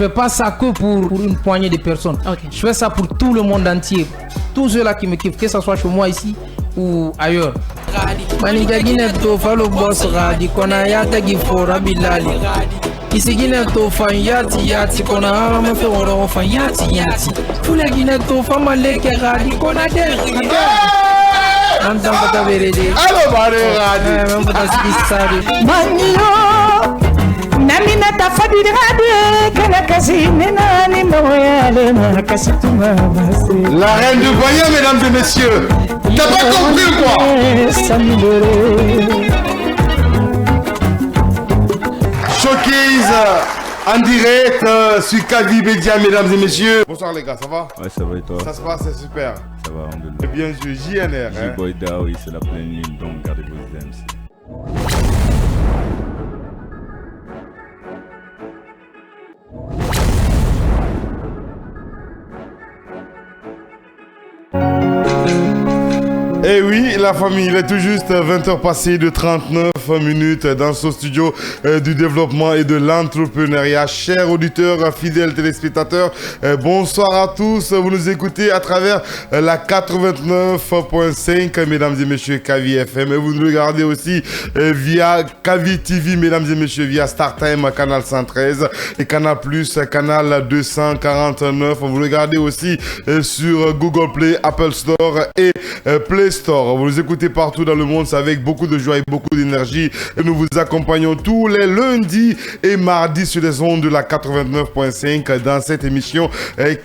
fais pas ça que pour une poignée de personnes. Okay. Je fais ça pour tout le monde entier. Tous ceux-là qui me kiffent, que ce soit chez moi ici ou ailleurs. Manigagine to follow boss radi kona yata gifora bilali. Isigine to fan yati kona ama fe oro fan yati. Fule gine to fan maleke radi kona der. Allô, Marie Manio Namina tafadi rade kana kasi nani moyale na kasi tuma basi. La reine du voyant, mesdames et messieurs. T'as pas compris quoi? Showcase en direct sur Kavi Media, mesdames et messieurs. Bonsoir les gars, ça va? Ouais, ça va et toi? Ça se passe, c'est super. Ça va, on Et bien sûr, JNR. J-Boy Da, oui, c'est la pleine lune, donc gardez vos MC. Eh oui, la famille, il est tout juste 20h passées de 39 minutes dans ce studio du développement et de l'entrepreneuriat. Chers auditeurs, fidèles téléspectateurs, bonsoir à tous. Vous nous écoutez à travers la 89.5, mesdames et messieurs, Kavi FM. Et vous nous regardez aussi via Kavi TV, mesdames et messieurs, via StarTime, canal 113 et Canal Plus, canal 249. Vous regardez aussi sur Google Play, Apple Store et Play Store. Vous nous écoutez partout dans le monde, c'est avec beaucoup de joie et beaucoup d'énergie. Et nous vous accompagnons tous les lundis et mardis sur les ondes de la 89.5 dans cette émission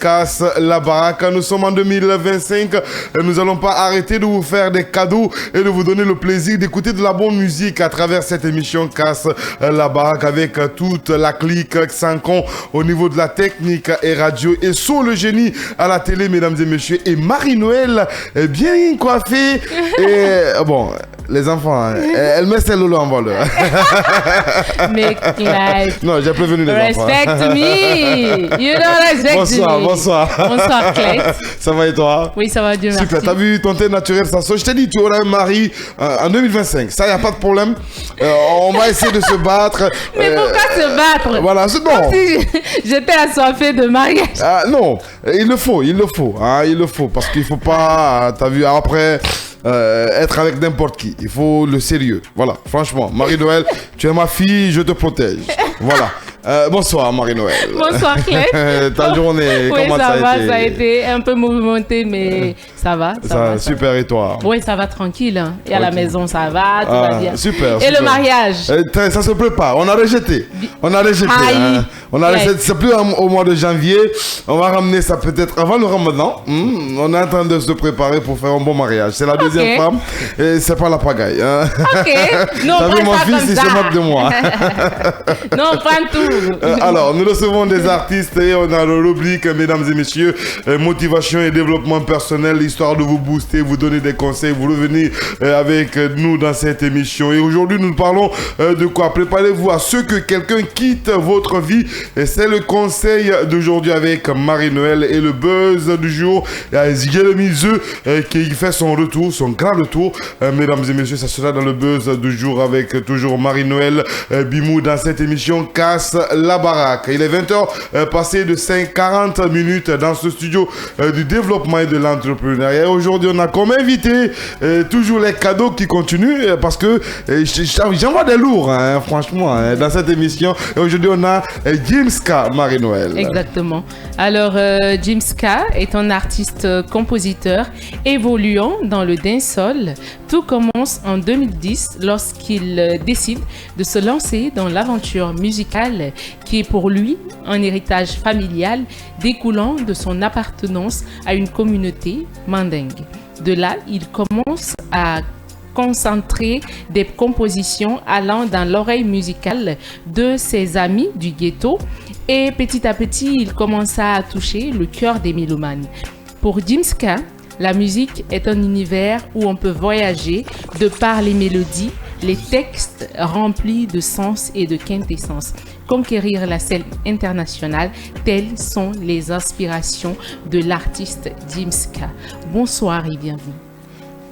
Casse la baraque. Nous sommes en 2025. Nous n'allons pas arrêter de vous faire des cadeaux et de vous donner le plaisir d'écouter de la bonne musique à travers cette émission Casse la baraque avec toute la clique Sancon au niveau de la technique et radio et sur le génie à la télé, mesdames et messieurs. Et Marie-Noël est bien coiffée. Et bon, les enfants, elle met ses lolos en vol. Mais Clyde. Non, j'ai prévenu les enfants. Respect me. You don't respect bonsoir, me. Bonsoir. Bonsoir, Clyde. Ça va et toi? Oui, ça va, Dieu merci. Super, t'as vu ton teint naturel, ça saute. Je t'ai dit, tu auras un mari en 2025. Ça, y a pas de problème. On va essayer de se battre. Mais pourquoi se battre? Voilà, c'est bon. Comme si j'étais assoiffée de mariage. Non, il le faut. Hein, il le faut. Parce qu'il faut pas, t'as vu, après... être avec n'importe qui. Il faut le sérieux. Voilà, franchement. Marie-Noël, tu es ma fille, je te protège. Voilà. Bonsoir Marie-Noël. Bonsoir Claire. Ta journée, oui, comment ça a été? Ça a été un peu mouvementé, mais ça va. Ça super, et toi? Oui, ça va tranquille. Hein. Et à la maison, ça va, tout va bien. Super. Et le mariage? Ça se prépare. On a rejeté. On a rejeté. Hein. On a rejeté. C'est plus au mois de janvier. On va ramener ça peut-être avant le Ramadan. On est en train de se préparer pour faire un bon mariage. C'est la deuxième femme. Et c'est pas la pagaille. Hein. Ok. Non, t'as vu mon fils, il se moque de moi. Non, pas tout. Alors, nous recevons des artistes et on a la rubrique, mesdames et messieurs, motivation et développement personnel, histoire de vous booster, vous donner des conseils, vous revenir avec nous dans cette émission. Et aujourd'hui, nous parlons de quoi? Préparez-vous à ce que quelqu'un quitte votre vie. Et c'est le conseil d'aujourd'hui avec Marie-Noël et le buzz du jour. Il y a Jérémy Zeu qui fait son retour, son grand retour. Mesdames et messieurs, ça sera dans le buzz du jour avec toujours Marie-Noël Bimou dans cette émission Casse la baraque. Il est 20h passé de 40 minutes dans ce studio du développement et de l'entrepreneuriat. Aujourd'hui, on a comme invité toujours les cadeaux qui continuent parce que j'envoie des lourds, hein, franchement, dans cette émission. Et aujourd'hui, on a Jimska, Marie-Noël. Exactement. Alors, Jimska est un artiste-compositeur évoluant dans le dancehall. Tout commence en 2010 lorsqu'il décide de se lancer dans l'aventure musicale qui est pour lui un héritage familial découlant de son appartenance à une communauté mandingue. De là, il commence à concentrer des compositions allant dans l'oreille musicale de ses amis du ghetto et petit à petit, il commença à toucher le cœur des mélomanes. Pour Jimska, la musique est un univers où on peut voyager de par les mélodies, les textes remplis de sens et de quintessence. Conquérir la scène internationale, telles sont les aspirations de l'artiste Jimska. Bonsoir et bienvenue.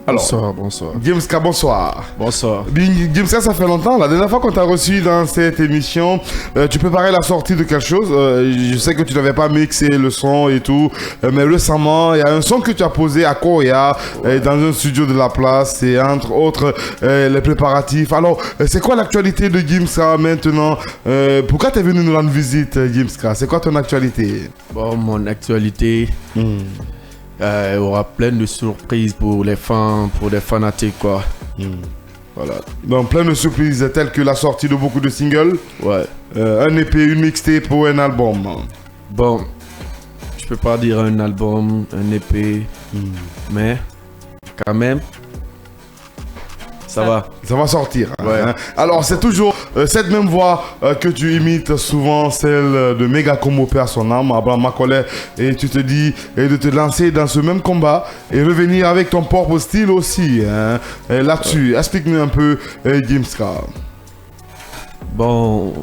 Alors, Bonsoir. Jameska, bonsoir. Bonsoir. Jameska, ça fait longtemps. La dernière fois qu'on t'a reçu dans cette émission, tu préparais la sortie de quelque chose. Je sais que tu n'avais pas mixé le son et tout, mais récemment, il y a un son que tu as posé à Koya, dans un studio de la place, et entre autres, les préparatifs. Alors, c'est quoi l'actualité de Jameska maintenant? Pourquoi tu es venu nous rendre visite, Jameska? C'est quoi ton actualité? Bon, mon actualité... il y aura plein de surprises pour les fans, pour les fanatiques, quoi. Voilà. Donc plein de surprises telles que la sortie de beaucoup de singles. Ouais. Un EP, une mixtape ou un album. Bon, je peux pas dire un album, un EP, mais quand même, ça va. Ça va sortir. Ouais. Hein. Alors c'est toujours cette même voix que tu imites souvent, celle de Mega Como Père son âme, Abraham Macaulay, et tu te dis de te lancer dans ce même combat et revenir avec ton propre style aussi. Hein. Là-dessus, explique-nous un peu Jameska. Bon,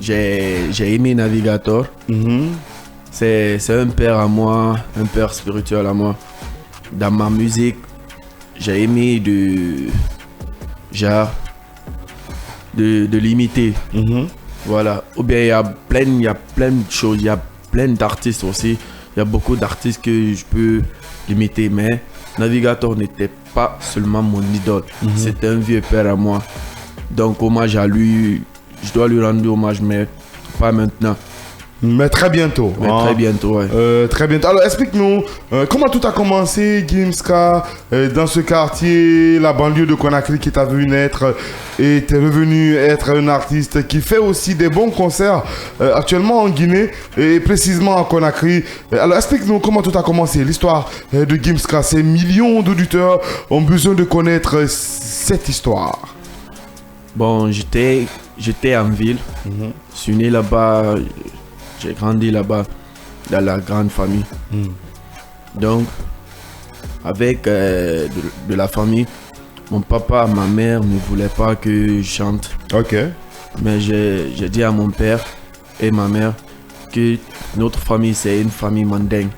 j'ai aimé Navigator. C'est un père à moi, un père spirituel à moi. Dans ma musique, j'ai aimé de l'imiter. Voilà. Ou bien il y a plein de choses, il y a plein d'artistes aussi. Il y a beaucoup d'artistes que je peux imiter, mais Navigator n'était pas seulement mon idole. C'était un vieux père à moi. Donc hommage à lui, je dois lui rendre hommage, mais pas maintenant. Mais très bientôt. Mais très bientôt, ouais. Très bientôt. Alors explique-nous comment tout a commencé, Jameska, dans ce quartier, la banlieue de Conakry qui t'a vu naître et t'es revenu être un artiste qui fait aussi des bons concerts actuellement en Guinée et précisément en Conakry. Alors explique-nous comment tout a commencé, l'histoire de Jameska. Ces millions d'auditeurs ont besoin de connaître cette histoire. Bon, j'étais en ville, je suis né là-bas. J'ai grandi là-bas, dans la grande famille. Donc, avec de la famille, mon papa, ma mère ne voulaient pas que je chante. Ok. Mais j'ai dit à mon père et ma mère que notre famille, c'est une famille mandingue.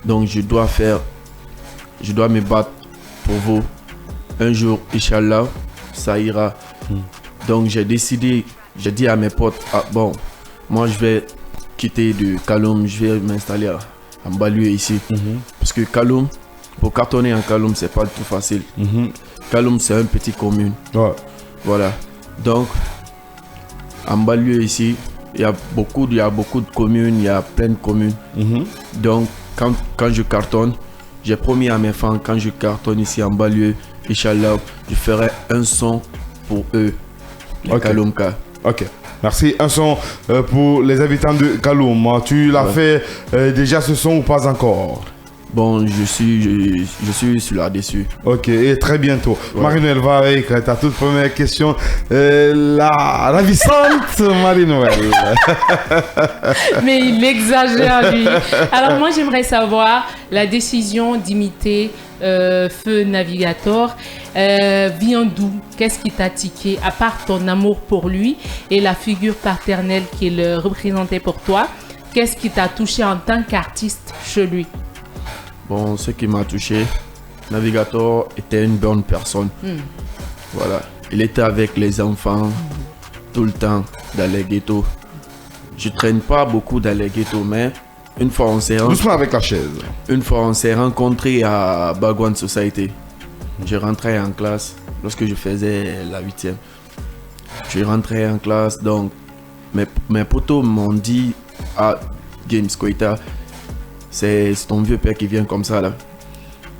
Donc, je dois me battre pour vous. Un jour, Inch'Allah, ça ira. Donc, j'ai décidé, j'ai dit à mes potes, bon, moi je vais quitter de Kaloum, je vais m'installer en banlieue ici. Parce que Kaloum, pour cartonner en Kaloum, c'est pas tout facile. Kaloum, c'est une petite commune. Ouais. Voilà. Donc, en banlieue ici, il y a beaucoup de communes, il y a plein de communes. Donc, quand je cartonne, j'ai promis à mes fans, quand je cartonne ici en banlieue, Inch'Allah, je ferai un son pour eux, les Kaloumka. Ok. Merci. Un son pour les habitants de Kaloum. Tu l'as fait déjà ce son ou pas encore? Bon, je suis sur là-dessus. Ok, et très bientôt. Ouais. Marie-Noël va avec ta toute première question. La ravissante Marie-Noël. Mais il exagère, lui. Alors moi, j'aimerais savoir la décision d'imiter Feu Navigator. Vient d'où? Qu'est-ce qui t'a tiqué? À part ton amour pour lui et la figure paternelle qu'il représentait pour toi, qu'est-ce qui t'a touché en tant qu'artiste chez lui? Bon, ce qui m'a touché, Navigator était une bonne personne. Voilà. Il était avec les enfants tout le temps dans les ghettos. Je traîne pas beaucoup dans les ghettos, mais une fois on s'est doucement avec la chaise. Une fois on s'est rencontrés à Bagwan Society. Je rentrais en classe lorsque je faisais la 8e. Je rentrais en classe, donc mes potos m'ont dit James Koita, c'est ton vieux père qui vient comme ça là.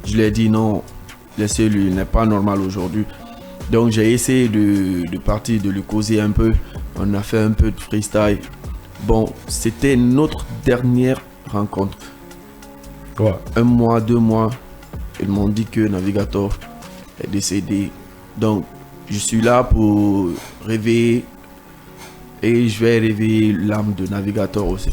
Je lui ai dit non, laissez-lui, il n'est pas normal aujourd'hui. Donc j'ai essayé de partir, de lui causer un peu. On a fait un peu de freestyle. Bon, c'était notre dernière rencontre. Ouais. 1 mois, 2 mois, ils m'ont dit que Navigator est décédé. Donc je suis là pour réveiller et je vais réveiller l'âme de Navigator aussi.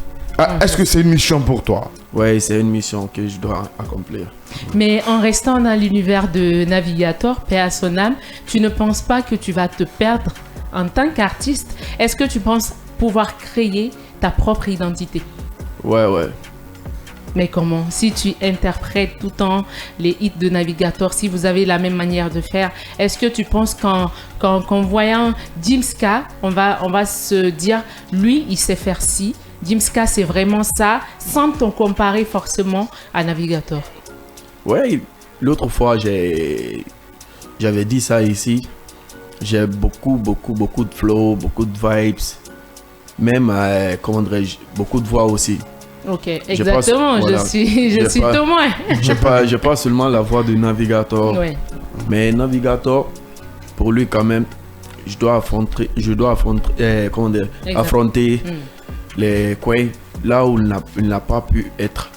Est-ce que c'est une mission pour toi? Oui, c'est une mission que je dois accomplir. Mais en restant dans l'univers de Navigator, paix à son âme, tu ne penses pas que tu vas te perdre en tant qu'artiste? Est-ce que tu penses pouvoir créer ta propre identité? Ouais. Mais comment? Si tu interprètes tout le temps les hits de Navigator, si vous avez la même manière de faire, est-ce que tu penses qu'en voyant Jimska, on va se dire, lui, il sait faire ci, Jimska, c'est vraiment ça, sans t'en comparer forcément à Navigator? Ouais, l'autre fois, j'avais dit ça ici. J'ai beaucoup de flow, beaucoup de vibes. Même, comment dirais-je, beaucoup de voix aussi. Ok, exactement, voilà, je suis témoin. J'ai pas seulement la voix de Navigator. Ouais. Mais Navigator, pour lui quand même, je dois affronter les coins là où il n'a pas pu être.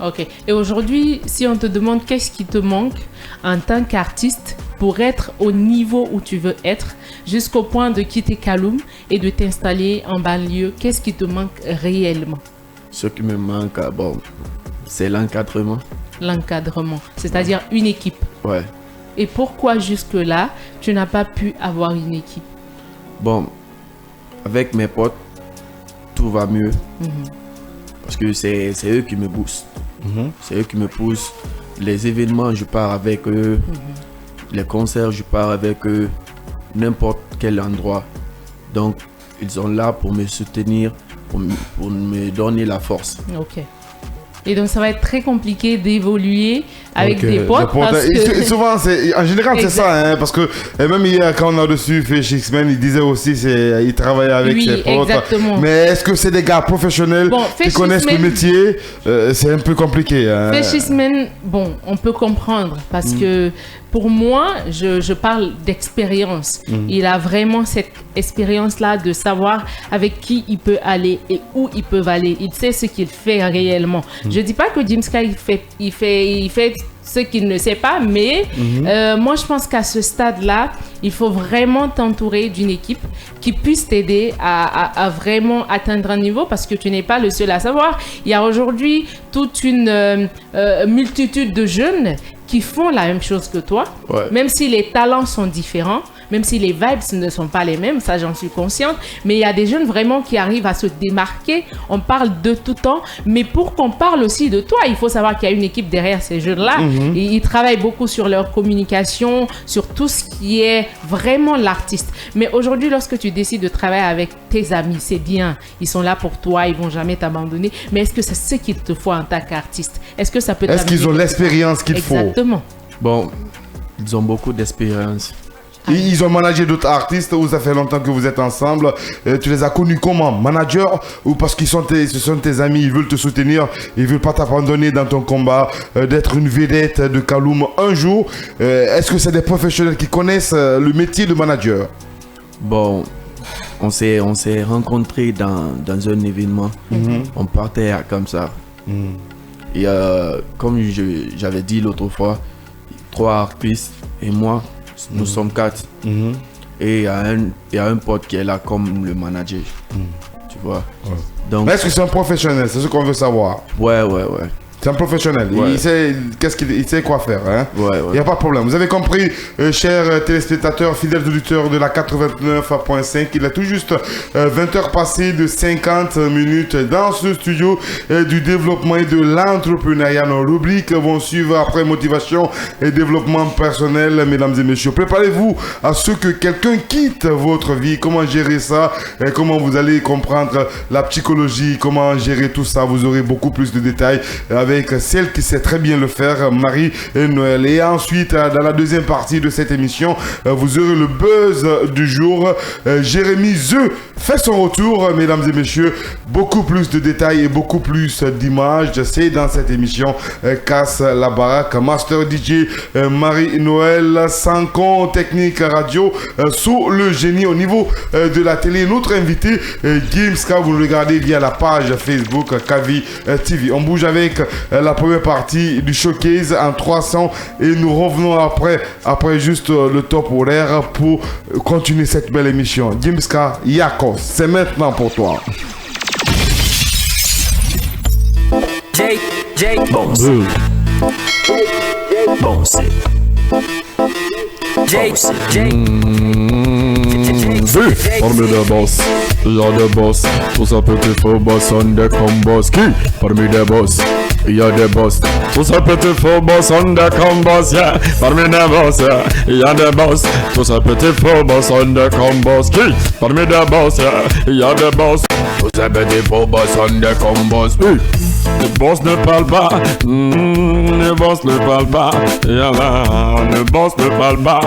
Ok. Et aujourd'hui, si on te demande qu'est-ce qui te manque en tant qu'artiste pour être au niveau où tu veux être, jusqu'au point de quitter Kaloum et de t'installer en banlieue, qu'est-ce qui te manque réellement? Ce qui me manque, c'est l'encadrement. L'encadrement, c'est-à-dire une équipe. Ouais. Et pourquoi jusque-là, tu n'as pas pu avoir une équipe? Bon, avec mes potes, tout va mieux. Parce que c'est eux qui me boostent. C'est eux qui me poussent. Les événements, je pars avec eux. Les concerts, je pars avec eux. N'importe quel endroit. Donc, ils sont là pour me soutenir, pour me donner la force. Ok. Et donc, ça va être très compliqué d'évoluer avec des potes. Parce que... Souvent, en général, c'est ça. Hein, parce que même hier, quand on a reçu Feshixman, il disait aussi qu'il travaillait avec ses potes. Exactement. Mais est-ce que c'est des gars professionnels qui connaissent le métier? C'est un peu compliqué. Hein. Feshixman, bon, on peut comprendre. Parce que pour moi, je parle d'expérience. Il a vraiment cette expérience-là de savoir avec qui il peut aller et où il peut aller. Il sait ce qu'il fait réellement. Je dis pas que Jimska il fait ce qu'il ne sait pas, mais moi je pense qu'à ce stade-là, il faut vraiment t'entourer d'une équipe qui puisse t'aider à vraiment atteindre un niveau, parce que tu n'es pas le seul à savoir. Il y a aujourd'hui toute une multitude de jeunes qui font la même chose que toi, même si les talents sont différents, même si les vibes ne sont pas les mêmes, ça j'en suis consciente, mais il y a des jeunes vraiment qui arrivent à se démarquer. On parle de tout temps, mais pour qu'on parle aussi de toi, il faut savoir qu'il y a une équipe derrière ces jeunes-là. Et ils travaillent beaucoup sur leur communication, sur tout ce qui est vraiment l'artiste. Mais aujourd'hui, lorsque tu décides de travailler avec tes amis, c'est bien, ils sont là pour toi, ils vont jamais t'abandonner, mais est-ce que c'est ce qu'il te faut en tant qu'artiste? Est-ce que ça peut Est-ce qu'ils ont l'expérience qu'il faut? Exactement. Bon, ils ont beaucoup d'expérience. Ils ont managé d'autres artistes ou ça fait longtemps que vous êtes ensemble? Tu les as connus comment? Manager ou parce qu'ils sont ce sont tes amis, ils veulent te soutenir, ils veulent pas t'abandonner dans ton combat, d'être une vedette de Kaloum un jour? Est-ce que c'est des professionnels qui connaissent le métier de manager? Bon, on s'est rencontrés dans un événement. On partait comme ça. Et comme j'avais dit l'autre fois, 3 artistes et moi, nous sommes 4. Et il y a un pote qui est là comme le manager. Tu vois. Donc, mais est-ce que c'est un professionnel? C'est ce qu'on veut savoir. Ouais. C'est un professionnel. Ouais. Il sait quoi faire. Hein? Il n'y a pas de problème. Vous avez compris, chers téléspectateurs, fidèles auditeurs de la 89.5. Il est tout juste 20h passées de 50 minutes dans ce studio du développement et de l'entrepreneuriat. Nos rubriques vont suivre après motivation et développement personnel, mesdames et messieurs. Préparez-vous à ce que quelqu'un quitte votre vie. Comment gérer ça? Comment vous allez comprendre la psychologie? Comment gérer tout ça? Vous aurez beaucoup plus de détails avec celle qui sait très bien le faire, Marie-Noël. Et ensuite, dans la deuxième partie de cette émission, vous aurez le buzz du jour. Jérémy Zeu fait son retour, mesdames et messieurs. Beaucoup plus de détails et beaucoup plus d'images. C'est dans cette émission Casse la baraque. Master DJ Marie-Noël, Sanko Technique Radio, sous le génie au niveau de la télé. Notre invité, Jimska, vous le regardez via la page Facebook Kavi TV. On bouge avec la première partie du showcase en 300 et nous revenons après juste le top horaire pour continuer cette belle émission. Jimska Yakos, c'est maintenant pour toi. vu, parmi les boss, il y a des boss, tout ça petit faux boss, on des combos, qui, parmi les boss, il y a des boss, tout ça petit faux boss, on des combos, yeah, parmi les boss, il y a des boss, tout ça petit faux boss, on des combos, qui, parmi les boss, il y a des boss, tout ça petit faux boss, on des combos, le boss ne parle pas, le boss ne parle pas, le boss ne parle pas,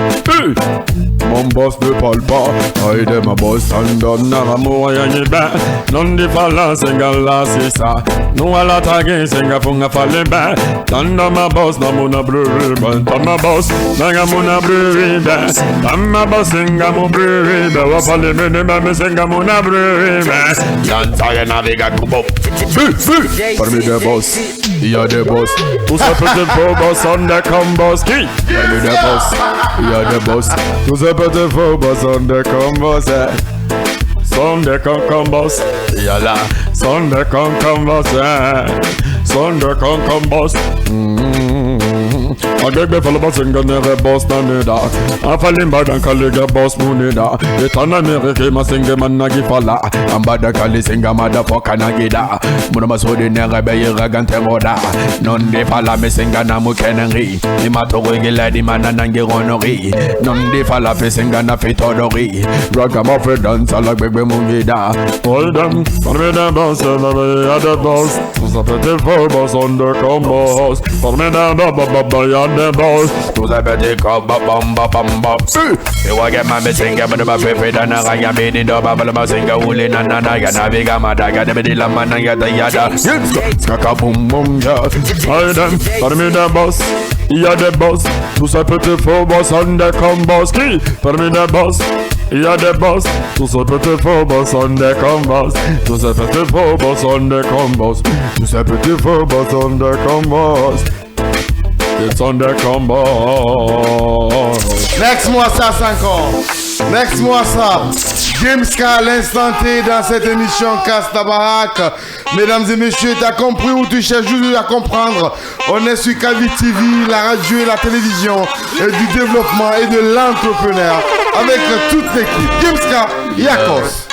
mon boss ne parle pas, I dem a boss and on na mo yanyi ba, non di fala singa la sisa, no ala tagi singa funga fale ba, tanda ma boss na muna brewery ba, tanda boss na muna brewery ba, tanda boss singa mo brewery ba, wa fale mene ba me singa muna brewery ba, yan saya navega kubo, parmi des boss, il y a des boss, tout ça peut être faux boss on the combos qui, parmi des boss, il y a des boss, tout ça peut être faux boss on the combos, son de combos, il y a là, son de combos, son de combos. I get me follow boss and never boss na neda. I fall in bad and colleague boss munida. It on America ma singa man na gifala. I'm bad and colleague singa motherfucker na gida. Muna masodi nere be iragante moda. Non de fala me singa na mukeneri. Ni matoro gila di mana nangi ronori. Non de fala fe singa na fitodori. Ragamuffin dance like baby mungida. Hold them, for me the boss, and I the boss. So pretty for boss on the combos. For me the on the boss, to the betty cop, bum. You want get my missing, but my favorite, and I am in the bubble, singer, Ulin, and I naviga, Madaga, the Bedilla man, and yada yada. Skaka boom boom, yeah. I them, for me the boss, yeah the boss, to the pretty for boss on the combos, key, for me the boss. Il y a des boss, tout ce petit faux boss on the combos, tout ce petit faux boss on the combos, tout ce petit faux boss on the combos. It's on the combo. Next mois ça 5 ans. Next mois ça. James K à l'instant T dans cette émission Casse ta baraque. Mesdames et messieurs, t'as compris ou tu cherches juste à comprendre? On est sur Kavi TV, la radio et la télévision, et du développement et de l'entrepreneur avec toute l'équipe. James K, Yakos.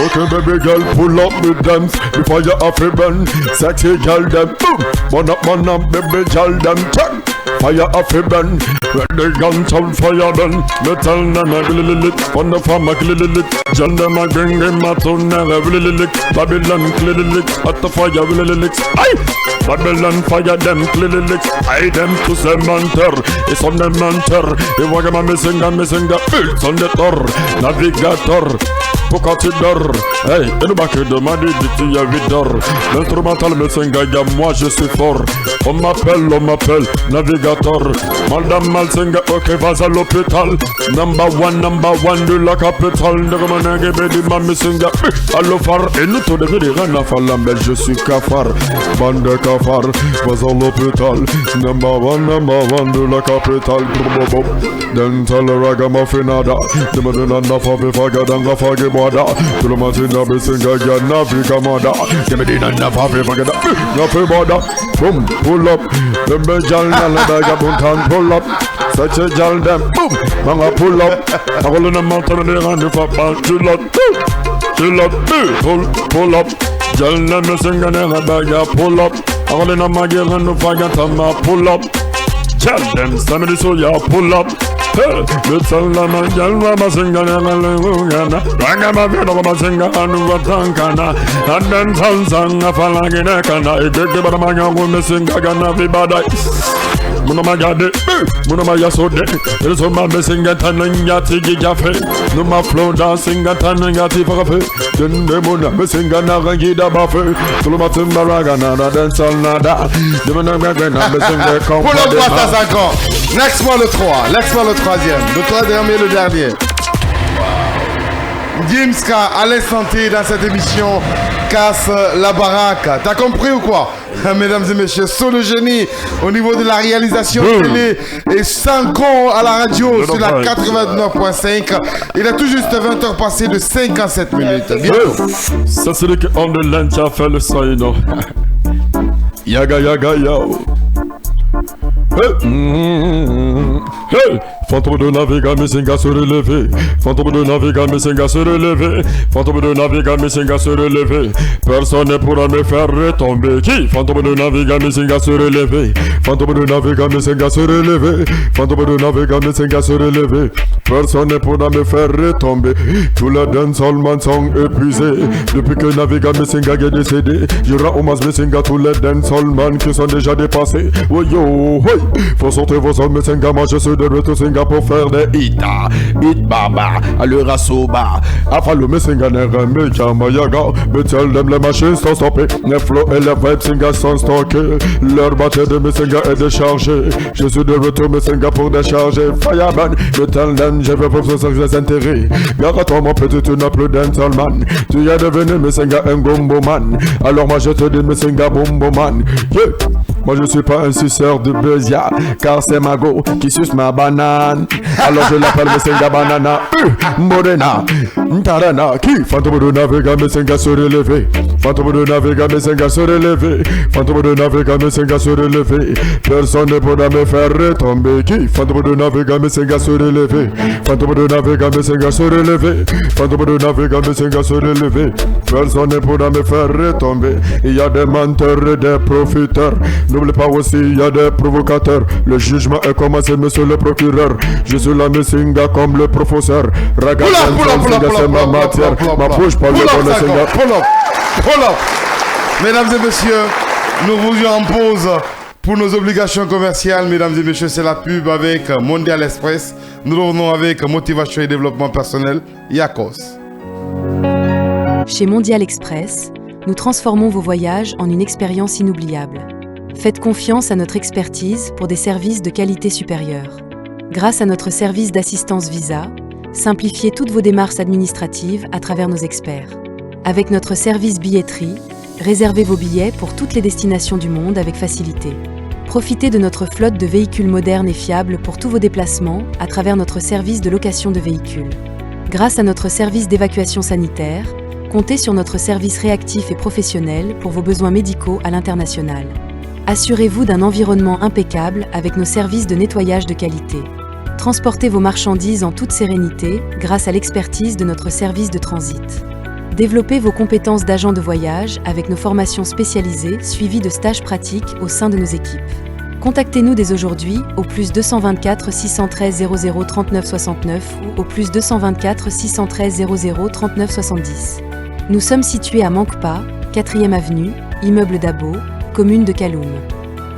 Okay, baby girl, pull up the dance before you off it burn. Sexy girl, them boom. Man up, baby girl, them check. Fire off it burn. When the guns on fire burn. Me tell them a glilit. From the farm a glilit. John them a bring him a tune a glilit. Babylon glilit. At the fire glilit. Aye! Babylon fire them glilit. Aye them to cementer. It's on the mentor. If I get my missing the built on the door. Navigator. Pocatidor, hey, et le bac de ma dit à 8 d'or. L'instrumental me s'engaille, moi je suis fort. On m'appelle navigateur. Madame Malsenga, ok, vas à l'hôpital. Number one de la capitale. Nagamanage, Bedi Mamisenga. Allo phare, et nous tous les deux, rien à faire, mais je suis cafard. Bande de cafard, vas à l'hôpital. Number one de la capitale. Dental ragamuffin-ada. Demandez la fave fagadanga fage. Tout le matin na besenga ya naviga mada. Demedina na fave fagada. Na fe bada. Boom, pull up. Dembe jal na la baga buntan pull up. Such a jal dem. Boom, manga pull up. Agolo na mountain de rande fa ba pull up. Pull up. Jal na besenga na baga pull up. Agolo na magi rande fa gata pull up. Jal dem samedi so ya pull up. It's all the man, Jalma Singa, Ragama Singa, and Watankana, and then Tansang, a Falagina, I take the Baramanga woman Singa, Gana, Munamagade, Munamaya so dead. There's a man missing at Tanangati Jafe, Numa flow dancing at Tanangati Pafe, then the Muna missing Ganagida Buffer, Tulumatum Baragana, dance all nada, the Munamagana missing the encore. Next mois le 3, next mois le 3e, le 3e et le dernier. Gimska à l'instant T dans cette émission Casse la baraque. T'as compris ou quoi? Mesdames et messieurs, sur le génie au niveau de la réalisation télé et sans con à la radio sur la 89.5. Il a tout juste 20h passé de 57 minutes. Bientôt. Ça c'est le on the lunch a fait le sign. Yaga yaga yo. Hey, fantôme de Naviga, Messinga se relever. Fantôme de Naviga, Messinga se relever. Fantôme de Naviga, Messinga se relever. Personne ne pourra me faire retomber. Qui? Fantôme de Naviga, Messinga se relever. Fantôme de Naviga, Messinga se relever. Fantôme de Naviga, Messinga se relever. Personne ne pourra me faire retomber. Tous les dancehall man sont épuisés. Depuis que Naviga, Messinga est décédé, je rends hommage Messinga tous les dancehall man qui sont déjà dépassés. Oh yo, hey. Faut sortir vos hommes, Messinga, moi je suis de retour Singa pour faire des hits. Hit baba, à l'heure à soba. Afalo Messinga n'est remis qu'à Mayaga. Mais tell them les machines sont stoppées. Les flows et les vibes Singa sont stockés. Leur batterie de Messinga est déchargée. Je suis de retour Messinga pour décharger. Fireman, mais tell them je vais pour ce que intérêts. Gare à toi mon petit, tu n'as plus d'un seul man. Tu es devenu Messinga un gombo man. Alors moi je te dis Messinga bombo man. Yeah. Moi je suis pas un suceur de Bezia, car c'est Mago qui suce ma banane. Alors je l'appelle Messinga Banana. Morena, Ntarana, qui? Fantôme de Naviga, Messinga se relever. Fantôme de Naviga, Messinga se relever. Fantôme de Naviga, Messinga se relever. Personne ne pourra me faire retomber. Qui? Fantôme de Naviga, Messinga se relever. Fantôme de Naviga, Messinga se relever. Fantôme de Naviga, Messinga se relever. Personne ne pourra me faire retomber. Il y a des menteurs et des profiteurs. N'oublie pas aussi, il y a des provocateurs. Le jugement est commencé, monsieur le procureur. Je suis la Messinga comme le professeur. Regarde, c'est ma matière. Ma bouche parle de Messinga. Mesdames et messieurs, nous vous en pause pour nos obligations commerciales. Mesdames et messieurs, c'est la pub avec Mondial Express. Nous revenons avec motivation et développement personnel. Yakos. Chez Mondial Express, nous transformons vos voyages en une expérience inoubliable. Faites confiance à notre expertise pour des services de qualité supérieure. Grâce à notre service d'assistance visa, simplifiez toutes vos démarches administratives à travers nos experts. Avec notre service billetterie, réservez vos billets pour toutes les destinations du monde avec facilité. Profitez de notre flotte de véhicules modernes et fiables pour tous vos déplacements à travers notre service de location de véhicules. Grâce à notre service d'évacuation sanitaire, comptez sur notre service réactif et professionnel pour vos besoins médicaux à l'international. Assurez-vous d'un environnement impeccable avec nos services de nettoyage de qualité. Transportez vos marchandises en toute sérénité grâce à l'expertise de notre service de transit. Développez vos compétences d'agent de voyage avec nos formations spécialisées suivies de stages pratiques au sein de nos équipes. Contactez-nous dès aujourd'hui au plus 224 613 00 39 69 ou au plus 224 613 00 39 70. Nous sommes situés à Mankpa, 4e avenue, immeuble Dabo, commune de Kaloum.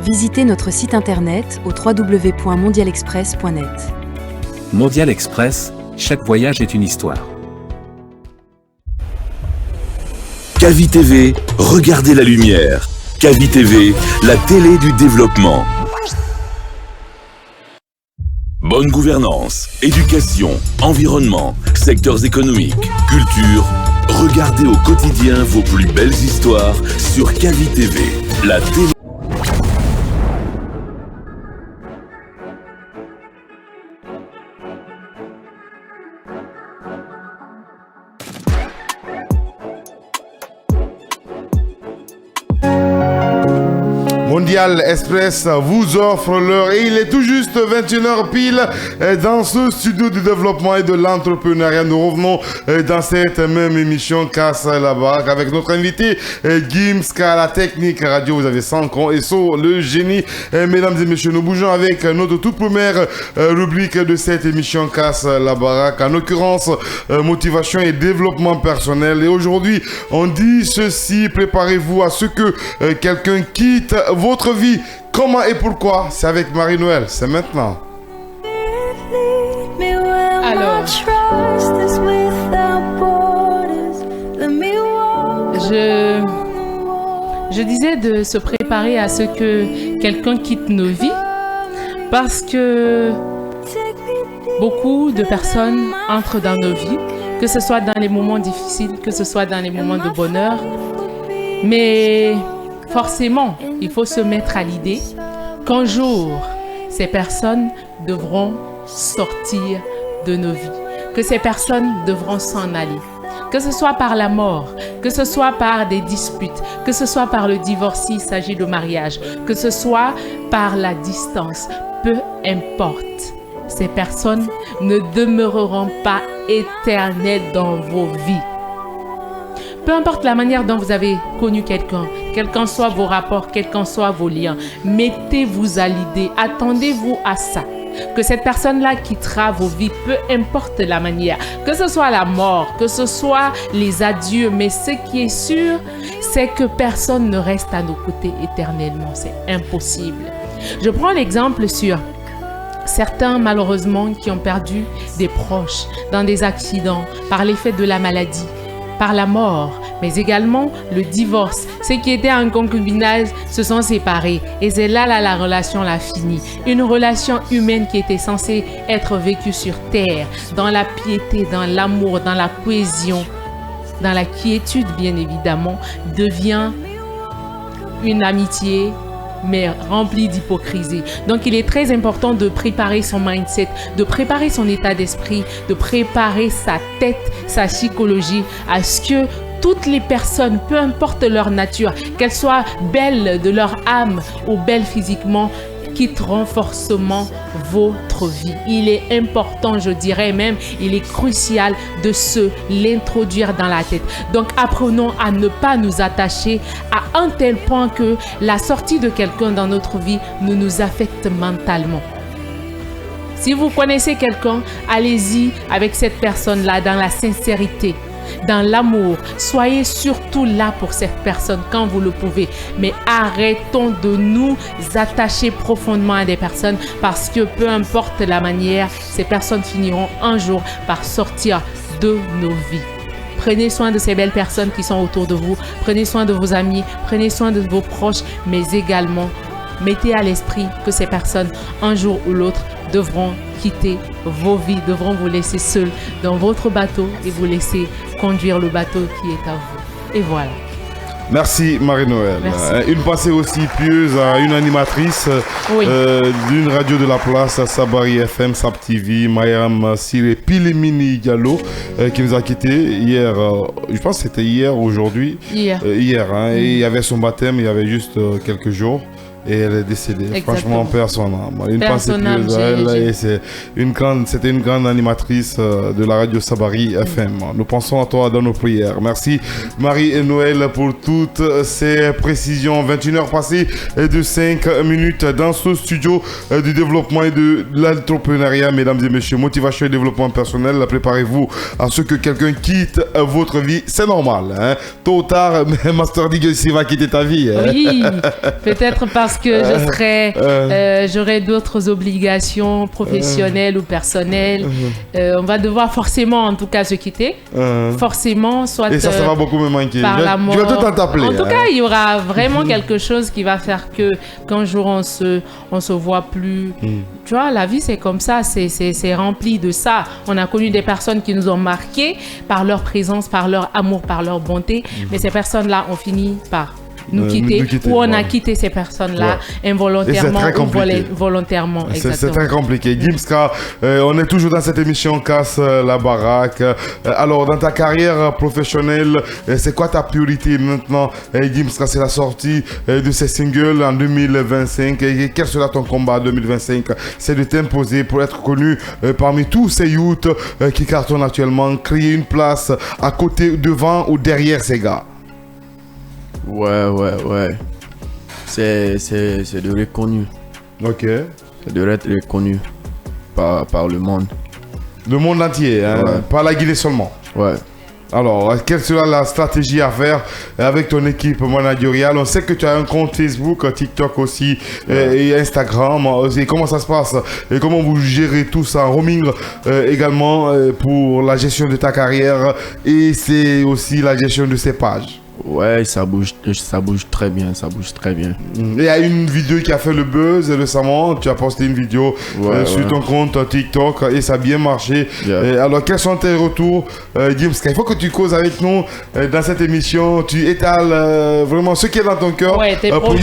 Visitez notre site internet au www.mondialexpress.net. Mondial Express, chaque voyage est une histoire. Kavi TV, regardez la lumière. Kavi TV, la télé du développement. Bonne gouvernance, éducation, environnement, secteurs économiques, culture. Regardez au quotidien vos plus belles histoires sur Kavi TV, la télé. Mondial Express vous offre l'heure et il est tout juste 21h pile dans ce studio du développement et de l'entrepreneuriat. Nous revenons dans cette même émission Casse la baraque avec notre invité Gimska, la technique radio. Vous avez Sankon et So, le génie. Mesdames et messieurs, nous bougeons avec notre toute première rubrique de cette émission Casse la baraque. En l'occurrence, motivation et développement personnel. Et aujourd'hui, on dit ceci, préparez-vous à ce que quelqu'un quitte votre vie. Comment et pourquoi? C'est avec Marie-Noël, c'est maintenant. Alors, je disais de se préparer à ce que quelqu'un quitte nos vies parce que beaucoup de personnes entrent dans nos vies, que ce soit dans les moments difficiles, que ce soit dans les moments de bonheur, mais forcément, il faut se mettre à l'idée qu'un jour, ces personnes devront sortir de nos vies, que ces personnes devront s'en aller, que ce soit par la mort, que ce soit par des disputes, que ce soit par le divorce s'il s'agit de mariage, que ce soit par la distance, peu importe. Ces personnes ne demeureront pas éternelles dans vos vies. Peu importe la manière dont vous avez connu quelqu'un, quels qu'en soient vos rapports, quels qu'en soient vos liens, mettez-vous à l'idée, attendez-vous à ça. Que cette personne-là quittera vos vies, peu importe la manière, que ce soit la mort, que ce soit les adieux, mais ce qui est sûr, c'est que personne ne reste à nos côtés éternellement, c'est impossible. Je prends l'exemple sur certains, malheureusement, qui ont perdu des proches dans des accidents, par l'effet de la maladie, par la mort, mais également le divorce. Ceux qui étaient en concubinage se sont séparés et c'est là la relation l'a fini. Une relation humaine qui était censée être vécue sur terre, dans la piété, dans l'amour, dans la cohésion, dans la quiétude bien évidemment, devient une amitié mais rempli d'hypocrisie. Donc, il est très important de préparer son mindset, de préparer son état d'esprit, de préparer sa tête, sa psychologie à ce que toutes les personnes, peu importe leur nature, qu'elles soient belles de leur âme ou belles physiquement, quitteront forcément votre vie. Il est important, je dirais même, il est crucial de se l'introduire dans la tête. Donc, apprenons à ne pas nous attacher à un tel point que la sortie de quelqu'un dans notre vie ne nous affecte mentalement. Si vous connaissez quelqu'un, allez-y avec cette personne-là dans la sincérité, dans l'amour. Soyez surtout là pour cette personne quand vous le pouvez. Mais arrêtons de nous attacher profondément à des personnes parce que peu importe la manière, ces personnes finiront un jour par sortir de nos vies. Prenez soin de ces belles personnes qui sont autour de vous. Prenez soin de vos amis. Prenez soin de vos proches. Mais également, mettez à l'esprit que ces personnes, un jour ou l'autre, devront quitter vos vies, devront vous laisser seuls dans votre bateau et vous laisser conduire le bateau qui est à vous. Et voilà. Merci Marie-Noël. Une pensée aussi pieuse à une animatrice d'une radio de la place, Sabari FM, Sab TV, Mayam Siré Pilimini Diallo, qui nous a quittés hier, je pense que c'était hier ou aujourd'hui. Hier, hein, et il y avait son baptême, il y avait juste quelques jours. Et elle est décédée. Exactement. Franchement, personne. Une pensée pieuse à elle. Et c'était une grande animatrice de la radio Sabari FM. Nous pensons à toi dans nos prières. Merci Marie-Noël pour toutes ces précisions. 21h passées de 5 minutes dans ce studio du développement et de l'entrepreneuriat. Mesdames et messieurs, motivation et développement personnel. Préparez-vous à ce que quelqu'un quitte votre vie. C'est normal. Hein? Tôt ou tard, Master Diggy va quitter ta vie. Hein? Oui, peut-être parce que j'aurai d'autres obligations professionnelles ou personnelles. On va devoir forcément, en tout cas, se quitter. Forcément, soit et ça va beaucoup me manquer. Par la mort. Je vais tout en t'appeler. En tout cas, il y aura vraiment quelque chose qui va faire qu'un jour, on se voit plus. Tu vois, la vie, c'est comme ça. C'est rempli de ça. On a connu des personnes qui nous ont marqués par leur présence, par leur amour, par leur bonté. Mais ces personnes-là ont fini par nous quitter, ou on a quitté ces personnes-là involontairement ou volontairement. C'est très compliqué. Gimska, on est toujours dans cette émission Casse la baraque. Alors, dans ta carrière professionnelle, c'est quoi ta priorité maintenant, Gimska? C'est la sortie de ces singles en 2025. Et quel sera ton combat en 2025? C'est de t'imposer pour être connu parmi tous ces youths qui cartonnent actuellement, créer une place à côté, devant ou derrière ces gars. Ouais. C'est de reconnu. Ok. C'est de être reconnu par le monde. Le monde entier, hein? Pas la Guinée seulement. Ouais. Alors, quelle sera la stratégie à faire avec ton équipe managériale? On sait que tu as un compte Facebook, TikTok aussi, et Instagram. Et comment ça se passe? Et comment vous gérez tout ça? Roaming également pour la gestion de ta carrière. Et c'est aussi la gestion de ces pages. Ouais, ça bouge très bien, ça bouge très bien. Il y a une vidéo qui a fait le buzz récemment. Tu as posté une vidéo sur ton compte TikTok et ça a bien marché. Et alors, quels sont tes retours, Gims? Il faut que tu causes avec nous dans cette émission. Tu étales vraiment ce qui est dans ton cœur pour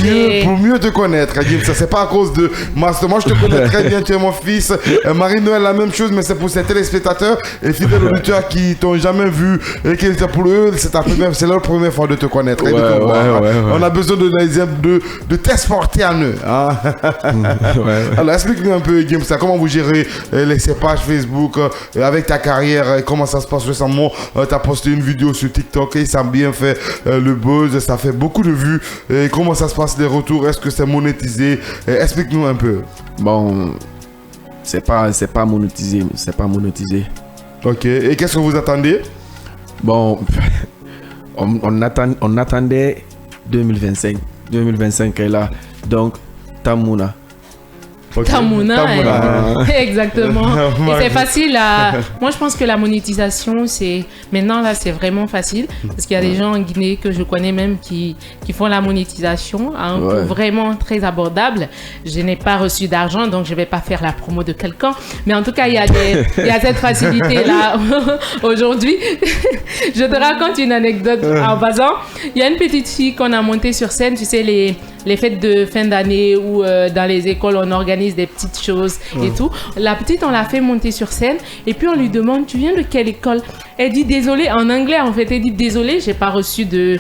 mieux te connaître, Gims. Ça, c'est pas à cause de Master. Moi, je te connais très bien. Tu es mon fils. Marie-Noël, la même chose, mais c'est pour ses téléspectateurs et fidèles auditeurs qui t'ont jamais vu et qui pour eux, c'est leur première fois de te connaître. On a besoin de t'exporter à eux. Hein? Alors, explique-nous un peu, Gims, comment vous gérez ces pages Facebook avec ta carrière, comment ça se passe récemment. Tu as posté une vidéo sur TikTok et ça a bien fait le buzz, ça fait beaucoup de vues. Et comment ça se passe, les retours? Est-ce que c'est monétisé? Explique-nous un peu. Bon, c'est pas monétisé, Ok, et qu'est-ce que vous attendez? Bon, on attendait 2025. 2025 est là. Donc, Tamouna. Tamouna. Exactement. Et c'est facile à... Moi, je pense que la monétisation, c'est... Maintenant, là, c'est vraiment facile. Parce qu'il y a des gens en Guinée que je connais même qui font la monétisation à un coût vraiment très abordable. Je n'ai pas reçu d'argent, donc je ne vais pas faire la promo de quelqu'un. Mais en tout cas, il y a cette facilité-là aujourd'hui. Je te raconte une anecdote en passant. Il y a une petite fille qu'on a montée sur scène. Tu sais, les fêtes de fin d'année où dans les écoles, on organise des petites choses et tout. La petite, on l'a fait monter sur scène et puis on lui demande, tu viens de quelle école? Elle dit désolé, en anglais en fait, elle dit désolé, j'ai pas reçu de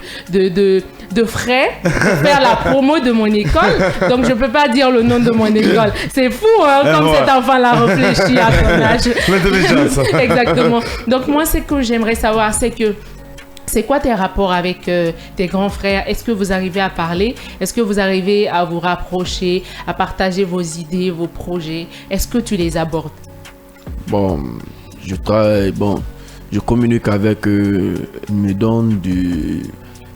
frais pour faire la promo de mon école, donc je peux pas dire le nom de mon école. C'est fou, hein, comme cet enfant l'a réfléchi à son âge. L'intelligence. Exactement. Donc moi, ce que j'aimerais savoir, c'est quoi tes rapports avec tes grands frères? Est-ce que vous arrivez à parler? Est-ce que vous arrivez à vous rapprocher, à partager vos idées, vos projets? Est-ce que tu les abordes? Bon, je communique avec eux, ils me donnent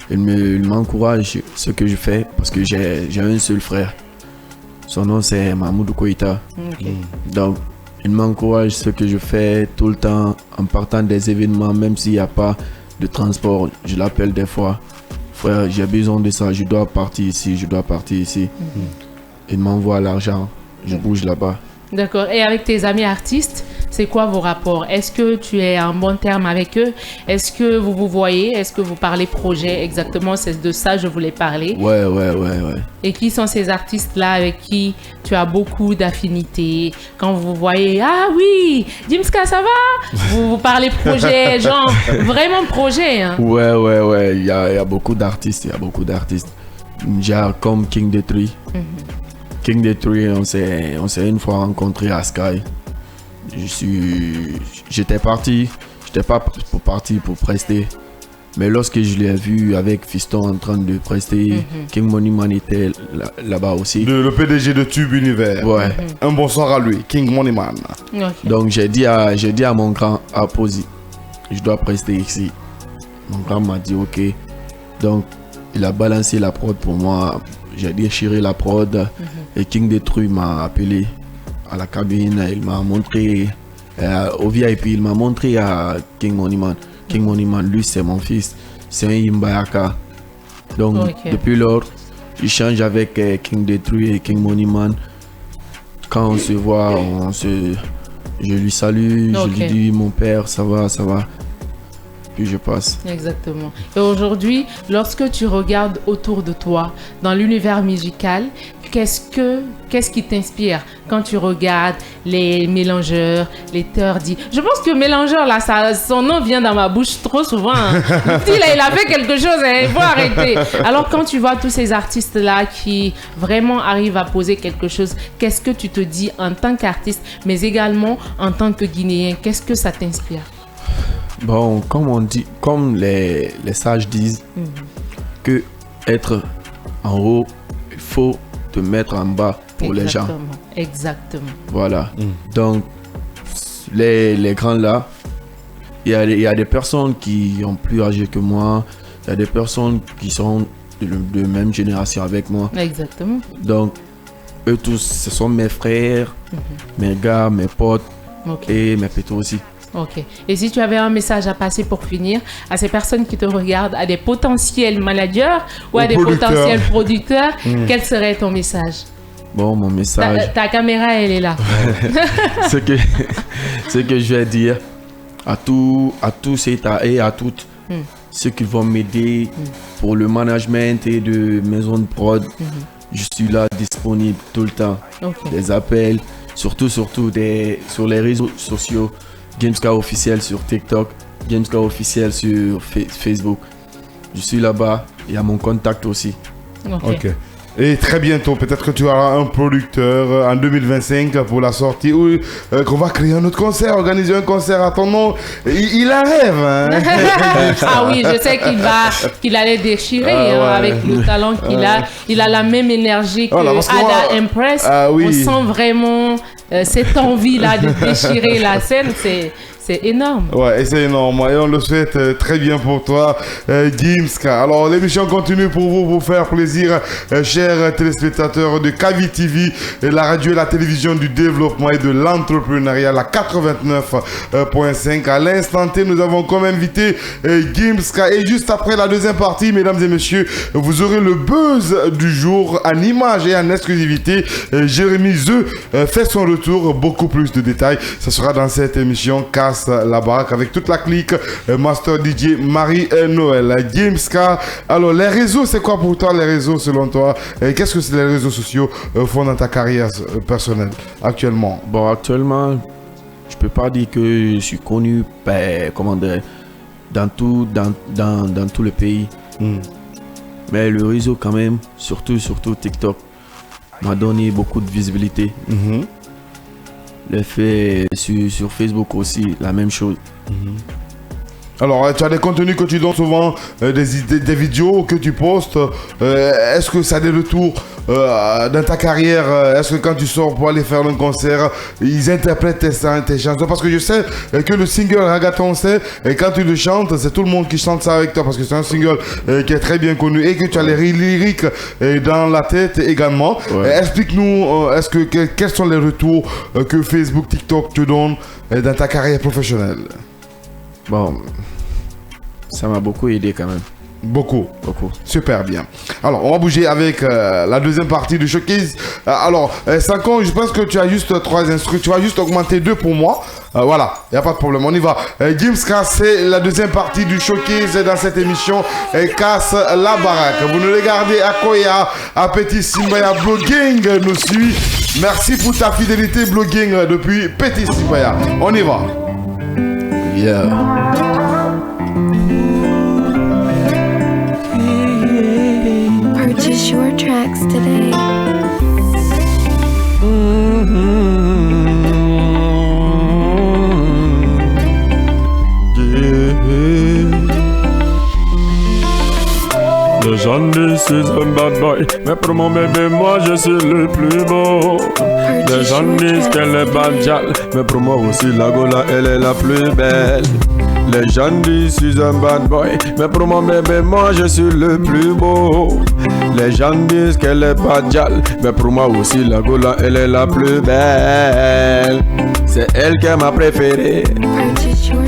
ils m'encouragent ce que je fais parce que j'ai un seul frère. Son nom c'est Mahmoud Koïta. Okay. Donc, il m'encourage ce que je fais tout le temps en partant des événements, même s'il n'y a pas de transport, je l'appelle des fois. Frère, j'ai besoin de ça, je dois partir ici. Il m'envoie l'argent, je bouge là-bas. D'accord. Et avec tes amis artistes, c'est quoi vos rapports? Est-ce que tu es en bon terme avec eux? Est-ce que vous vous voyez? Est-ce que vous parlez projet? Exactement, c'est de ça que je voulais parler. Ouais. Et qui sont ces artistes-là avec qui tu as beaucoup d'affinités? Quand vous voyez, ah oui, Jimska, ça va? Vous parlez projet, genre vraiment projet. Hein? Ouais. Il y a beaucoup d'artistes, Genre comme King Detruit. King Detruit, on s'est une fois rencontré à Sky. J'étais pas parti pour prester. Mais lorsque je l'ai vu avec Fiston en train de prester, King Moneyman était là-bas aussi. Le PDG de Tube Univers. Ouais. Un bonsoir à lui, King Moneyman. Okay. Donc j'ai dit à mon grand Apposi, je dois prester ici. Mon grand m'a dit ok. Donc il a balancé la prod pour moi. J'ai déchiré la prod et King Detruit m'a appelé à la cabine. Il m'a montré au VIP, il m'a montré à King Moneyman. King Moneyman, lui c'est mon fils, c'est un Imbayaka. Donc depuis lors, il change avec King Detruit et King Moneyman. Quand on se voit, je lui salue, je lui dis mon père, ça va. Puis je passe. Exactement. Et aujourd'hui, lorsque tu regardes autour de toi, dans l'univers musical, qu'est-ce qui t'inspire quand tu regardes les mélangeurs, les Turdy? Je pense que mélangeur, là, son nom vient dans ma bouche trop souvent. Hein. Il a fait quelque chose, il faut arrêter. Alors, quand tu vois tous ces artistes-là qui vraiment arrivent à poser quelque chose, qu'est-ce que tu te dis en tant qu'artiste, mais également en tant que Guinéen? Qu'est-ce que ça t'inspire? Bon, comme les sages disent, que être en haut, il faut te mettre en bas pour les gens. Exactement. Voilà. Donc, les grands là, il y a des personnes qui ont plus âgé que moi, il y a des personnes qui sont de même génération avec moi. Exactement. Donc, eux tous, ce sont mes frères, mes gars, mes potes et mes pétos aussi. Ok. Et si tu avais un message à passer pour finir à ces personnes qui te regardent, à des potentiels managers ou à des potentiels producteurs, quel serait ton message? Bon, mon message... Ta caméra, elle est là. Ce que je vais dire à tous et à toutes ceux qui vont m'aider pour le management et de maison de prod, je suis là disponible tout le temps. Okay. Des appels, surtout sur les réseaux sociaux. Gamescar officiel sur TikTok, Gamescar officiel sur Facebook. Je suis là-bas, il y a mon contact aussi. Ok. Et très bientôt, peut-être que tu auras un producteur en 2025 pour la sortie ou qu'on va créer un autre concert, organiser un concert à ton nom. Il a rêve. Hein? Ah oui, je sais qu'il allait déchirer avec le talent qu'il a. Il a la même énergie que Ada Empress. On sent vraiment cette envie-là de déchirer la scène. C'est énorme. Ouais, et c'est énorme. Et on le souhaite très bien pour toi, Gimska. Alors, l'émission continue pour vous faire plaisir, chers téléspectateurs de Kavi TV, la radio et la télévision du développement et de l'entrepreneuriat, la 89.5. À l'instant T, nous avons comme invité Gimska. Et juste après la deuxième partie, mesdames et messieurs, vous aurez le buzz du jour en images et en exclusivité. Jérémy Zeu fait son retour. Beaucoup plus de détails. Ce sera dans cette émission la baraque avec toute la clique Master DJ Marie-Noël Gimska. Alors les réseaux, c'est quoi pour toi les réseaux selon toi? Qu'est-ce que les réseaux sociaux font dans ta carrière personnelle actuellement? Bon, actuellement, je peux pas dire que je suis connu dans tout le pays. Mais le réseau quand même, surtout TikTok, m'a donné beaucoup de visibilité. Le fait sur Facebook aussi, la même chose. Alors, tu as des contenus que tu donnes souvent, des vidéos que tu postes. Est-ce que ça a des retours dans ta carrière? Est-ce que quand tu sors pour aller faire un concert, ils interprètent tes chansons? Parce que je sais que le single Ragaton, et quand tu le chantes, c'est tout le monde qui chante ça avec toi. Parce que c'est un single qui est très bien connu et que tu as les lyriques dans la tête également. Explique-nous, quels sont les retours que Facebook, TikTok te donnent dans ta carrière professionnelle? Bon, ça m'a beaucoup aidé quand même. Beaucoup. Super bien. Alors, on va bouger avec la deuxième partie du showcase. Alors, Sanko, je pense que tu as juste 3 instruments. Tu vas juste augmenter 2 pour moi. Voilà, il n'y a pas de problème. On y va. Gimska, c'est la deuxième partie du showcase dans cette émission. Casse la baraque. Vous nous regardez à Koya, à Petit Simbaya. Blogging nous suit. Merci pour ta fidélité, Blogging, depuis Petit Simbaya. On y va. Yeah. Purchase your tracks today. Les gens disent je suis un bad boy, mais pour mon bébé moi je suis le plus beau. Les gens disent qu'elle est bad gal, mais pour moi aussi la Gola elle est la plus belle. Les gens disent je suis un bad boy, mais pour mon bébé moi je suis le plus beau. Les gens disent qu'elle est bad gal, mais pour moi aussi la Gola elle est la plus belle. C'est elle qui est ma préférée.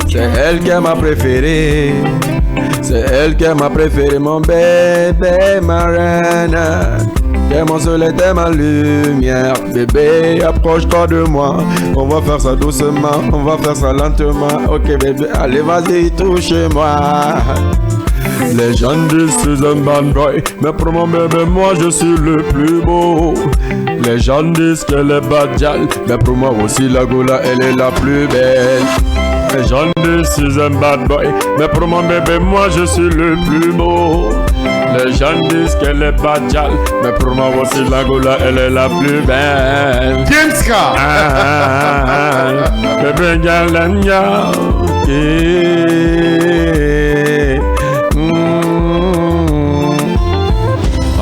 C'est elle qui est ma préférée. C'est elle qui est ma préférée, mon bébé, ma reine. T'es mon soleil, t'es ma lumière. Bébé, approche-toi de moi. On va faire ça doucement, on va faire ça lentement. Ok bébé, allez vas-y, touche-moi. Les gens disent je suis un bad boy, mais pour mon bébé, moi je suis le plus beau. Les gens disent qu'elle est bad gal, mais pour moi aussi la Gola, elle est la plus belle. Les gens disent je suis un bad boy, mais pour mon bébé, moi je suis le plus beau. Les gens disent qu'elle est bad gal, mais pour moi aussi la Gola, elle est la plus belle. Gimska! Bébé galania.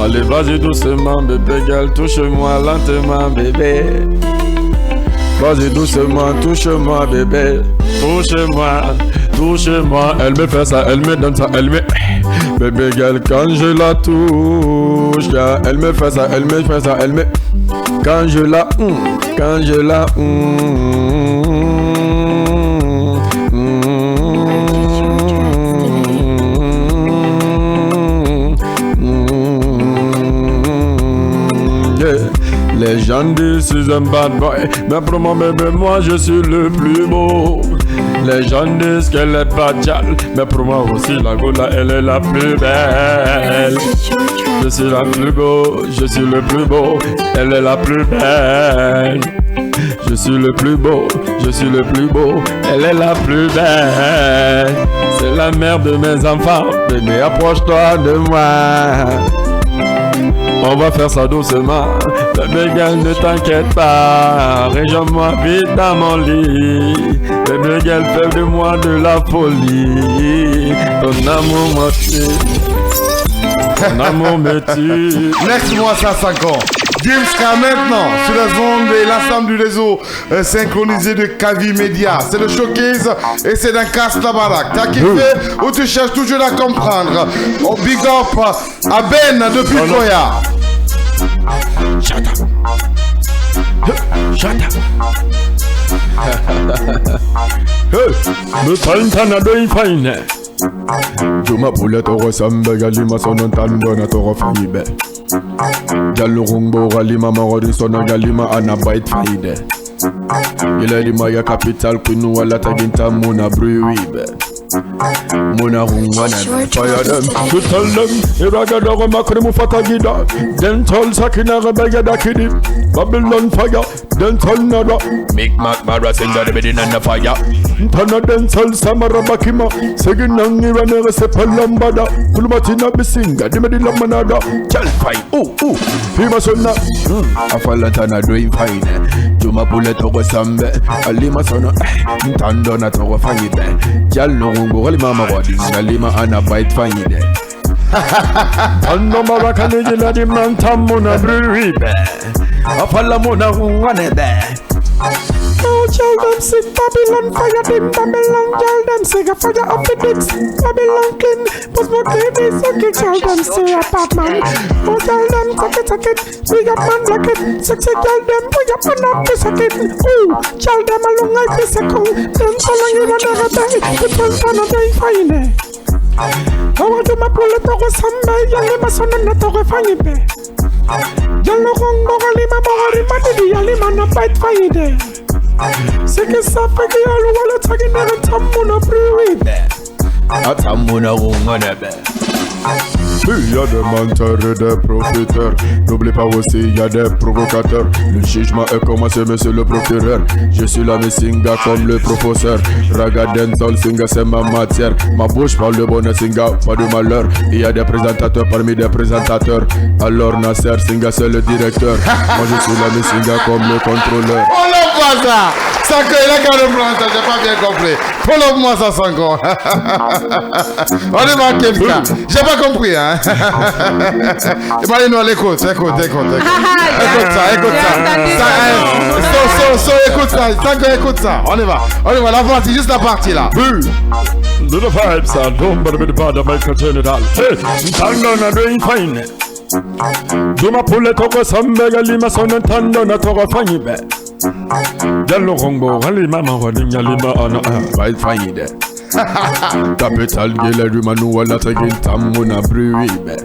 Allez vas-y doucement bébé gal, touche-moi lentement bébé. Vas-y doucement, touche-moi bébé. Touche-moi, elle me fait ça, elle me donne ça, elle me... Bébé gal, quand je la touche, elle me fait ça, elle me fait ça, elle me... Quand je la... gens disent je suis un bad boy, mais pour mon bébé, moi je suis le plus beau. Les gens disent qu'elle est pas jal, mais pour moi aussi la gola elle est la plus belle. Je suis la plus beau, je suis le plus beau, elle est la plus belle. Je suis le plus beau, je suis le plus beau, elle est la plus belle. C'est la mère de mes enfants, bébé approche-toi de moi. On va faire ça doucement, bébé girl ne t'inquiète pas. Rejoins-moi vite dans mon lit, bébé girl fais de moi de la folie. Ton amour me tue, ton amour me tue. Laisse-moi ça 5 ans. Jimska maintenant sur les ondes et l'ensemble du réseau synchronisé de Kavi Media. C'est le showcase et c'est d'un casse la baraque. T'as kiffé ou tu cherches toujours à comprendre? Oh, big up à Ben depuis Koya. Shut up. Shut up. Hey, le time doing fine. Juma poulet au ressemble, galima son entendre na toro fayibe. Gallo rumbo galima marodi son galima anabite faide. Il a dit maya capital kunu wala taginta muna bruibe. Muna rungwana fire them to tell them iraga dogo makrimu fatagida. Then tell sakina rebega dakidi. Babylon fire, then tell nada. Make Mac Mara sing the bidding and the fire. Tana then tell Samara Bakima. Segin Nangira never sepalambada. Kulumatina bisinga, dimedi lamanada. Tell fine, ooh, Pimasona. Afalatana doing fine. Juma bullet over Sambe. Alima sono, Tandona to fine. Jallo rungo, Alima Wadi, Alima anabite fine. Tando Marakani ladi mantamuna bribe. Apalamona runganebe. Oh, tell them sick Babylon fire dim Babylon, tell them sick a fire of the dicks Babylon clean, but my babies okay, tell them say a bad man. Oh, tell them suck it, big up man like it. Sexy tell them big up man up to suck it. Ooh, tell them along like this a cow. Then tell you another day, but tell another fine. I want to my bullet to Sunday, young son and not to refine it. Yellow Galima Morima did Yalima bite fire. C'est ça fait que y'a le wala tagine na tamuna priwe. Atamuna runganebe. Il y a des menteurs et des profiteurs. N'oublie pas aussi, il y a des provocateurs. Le jugement est commencé, monsieur le procureur. Je suis la messinga comme le professeur. Ragaden sol singa, c'est ma matière. Ma bouche parle de bonheur, singa, pas de malheur. Il y a des présentateurs parmi des présentateurs. Alors Nasser, singa, c'est le directeur. Moi je suis la messinga comme le contrôleur. Oh non, pas ça! Ça que il a qu'à le prendre, j'ai pas bien compris. Follow-moi ça 5 ans. On est marqué, j'ai pas compris, hein. Emmanuel, écoute ça. Écoute ça. On y va, la partie, juste la partie là. Little vibes are done, but a bit bad, I might continue it all. Hey, Tandon are doing fine. Duma pulle toko sambega lima sono tando na toko fanyi be. Jallo rongo halima mawadi nyalima ana right fanyi de. Capital gele rumanu wala tagin tamuna bruit be.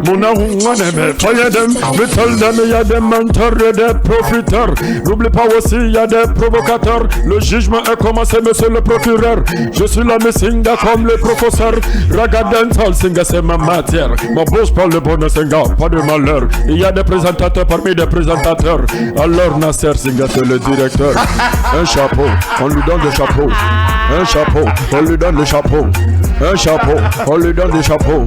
Mona runganebe, fire them, we tell them il y a des menteurs et des profiteurs. N'oublie pas aussi il y a des provocateurs. Le jugement est commencé, monsieur le procureur. Je suis la messinga comme le professeur. Ragaden sol singa c'est ma matière. Ma bouche parle de bonheur singa, pas de malheur. Il y a des présentateurs parmi des présentateurs. Alors Nasser singa c'est le directeur. Un chapeau, on lui donne le chapeau. Un chapeau, on lui donne le chapeau. Un chapeau, on lui donne le chapeau.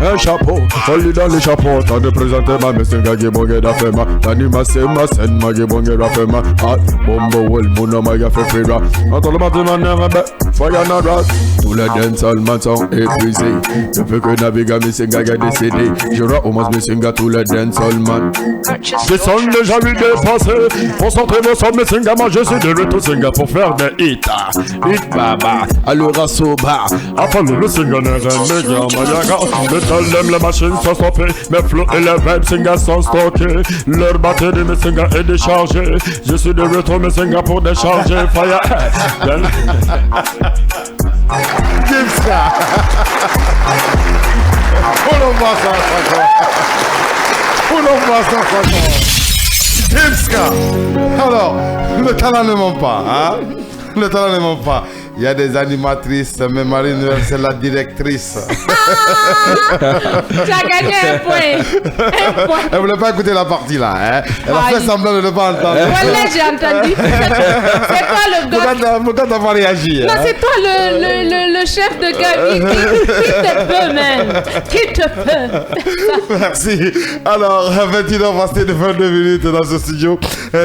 Un chapeau, on lui donne le chapeau. Tant de présenter ma messinga gibonge da fema. Tani ma sen ma gibonge da fema. Ah, bombo wel mouna ma gafe frira. Entre le matin manère foya nada. Tous les dancehall sont épuisés. Depuis que Naviga messinga a décédé, je rends hommage messinga tous les dancehall man. Des sons déjà vu dépasser. Concentrez vos sons messinga, moi je suis de retour singa pour faire des hits. Hit baba, alors à soba. Afin le singa n'est un méga mayaga. Tell them les machines sont stoppées, mes flots et les vibes singa sont stockés. Leur batterie mes singa est déchargée. Je suis de retour mes singa pour décharger. Fire. Jimska. Jimska. Alors, le talent ne ment pas, hein? Le talent ne ment pas. Il y a des animatrices, mais Marie-Noël, c'est la directrice. Tu as gagné un point. Elle ne voulait pas écouter la partie là. Hein? Elle a fait semblant de ne pas entendre. Voilà, j'ai entendu. C'est toi le gars. Pourquoi t'as pas réagi? Non, c'est toi le chef de Gavi. Qui te peut, man? Qui te peut? Merci. Alors, 21h passé de 22 minutes dans ce studio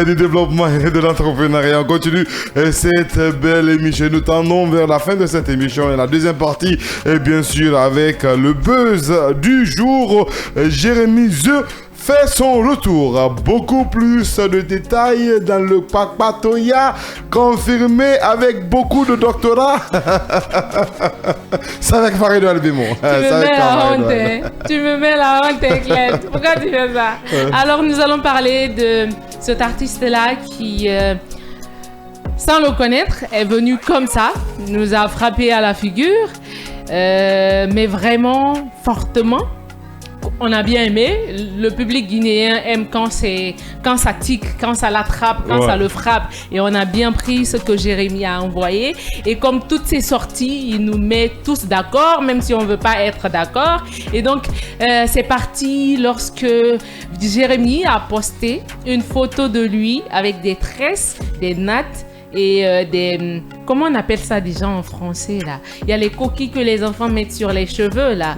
du développement et de l'entrepreneuriat. On continue cette belle émission. Nous tendons vers la fin de cette émission et la deuxième partie, et bien sûr, avec le buzz du jour. Jérémy The fait son retour. Beaucoup plus de détails dans le Pakpatoya, confirmé avec beaucoup de doctorats. C'est avec Farid Albimo. Tu me mets la honte, Claire. Pourquoi tu fais ça? Alors, nous allons parler de cet artiste-là qui, sans le connaître, est venu comme ça, nous a frappé à la figure, mais vraiment fortement. On a bien aimé. Le public guinéen aime quand ça tique, quand ça l'attrape, quand ça le frappe. Et on a bien pris ce que Jérémy a envoyé. Et comme toutes ses sorties, il nous met tous d'accord, même si on ne veut pas être d'accord. Et donc, c'est parti lorsque Jérémy a posté une photo de lui avec des tresses, des nattes et des... Comment on appelle ça déjà en français là? Il y a les coquilles que les enfants mettent sur les cheveux là.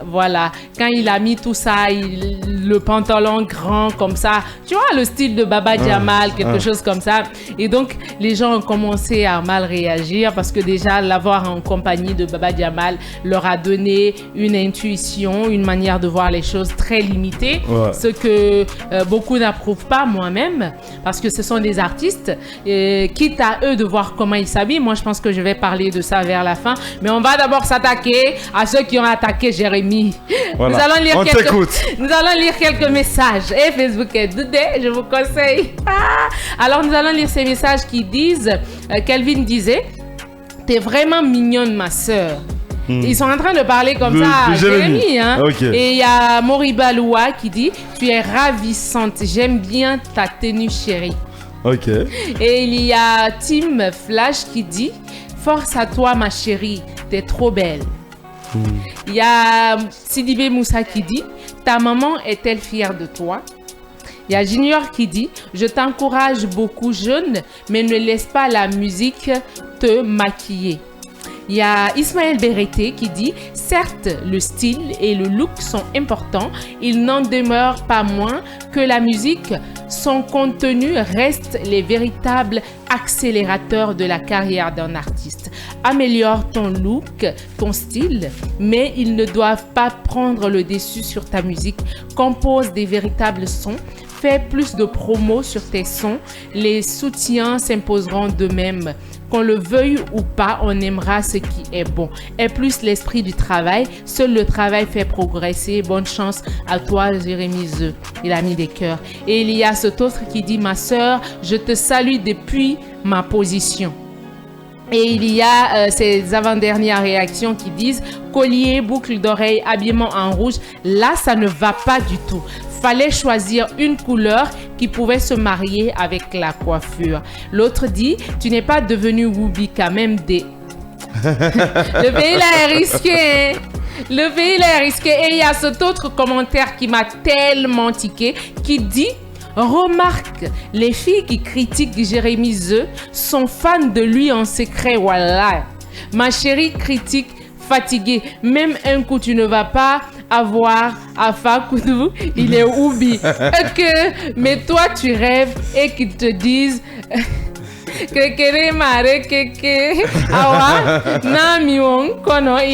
Voilà. Quand il a mis tout ça, le pantalon grand comme ça, tu vois le style de Baba Jamal, quelque chose comme ça. Et donc les gens ont commencé à mal réagir parce que déjà l'avoir en compagnie de Baba Jamal leur a donné une intuition, une manière de voir les choses très limitée. Ce que beaucoup n'approuvent pas, moi-même, parce que ce sont des artistes. Quitte à eux de voir comment ils s'habillent. Moi, je pense que je vais parler de ça vers la fin. Mais on va d'abord s'attaquer à ceux qui ont attaqué Jérémy. Voilà. Nous allons lire quelques messages. Et Facebook est Doudé, je vous conseille. Alors, nous allons lire ces messages qui disent, Kelvin disait, t'es vraiment mignonne, ma sœur. Ils sont en train de parler comme ça à Jérémy. Hein? Et il y a Moriba Loua qui dit, tu es ravissante. J'aime bien ta tenue, chérie. Et il y a Tim Flash qui dit force à toi ma chérie, t'es trop belle. Il y a Sidibé Moussa qui dit ta maman est-elle fière de toi? Il y a Junior qui dit je t'encourage beaucoup jeune, mais ne laisse pas la musique te maquiller. Il y a Ismaël Bérété qui dit « Certes, le style et le look sont importants, il n'en demeure pas moins que la musique, son contenu reste les véritables accélérateurs de la carrière d'un artiste. Améliore ton look, ton style, mais ils ne doivent pas prendre le dessus sur ta musique. Compose des véritables sons. Fais plus de promos sur tes sons. Les soutiens s'imposeront d'eux-mêmes. Qu'on le veuille ou pas, on aimera ce qui est bon. Et plus l'esprit du travail. Seul le travail fait progresser. Bonne chance à toi, Jérémy The. Il a mis des cœurs. Et il y a cet autre qui dit « Ma sœur, je te salue depuis ma position. » Et il y a ces avant-dernières réactions qui disent « Collier, boucle d'oreille, habillement en rouge. » Là, ça ne va pas du tout. Fallait choisir une couleur qui pouvait se marier avec la coiffure. L'autre dit, tu n'es pas devenu Whoopi quand même des... Le pays là est risqué, hein? Le pays là est risqué. Et il y a cet autre commentaire qui m'a tellement tiqué, qui dit, remarque, les filles qui critiquent Jérémy The sont fans de lui en secret, voilà. Ma chérie critique fatigué. Même un coup, tu ne vas pas avoir Afa Koudou, il est oubi. Mais toi, tu rêves et qu'ils te disent... Il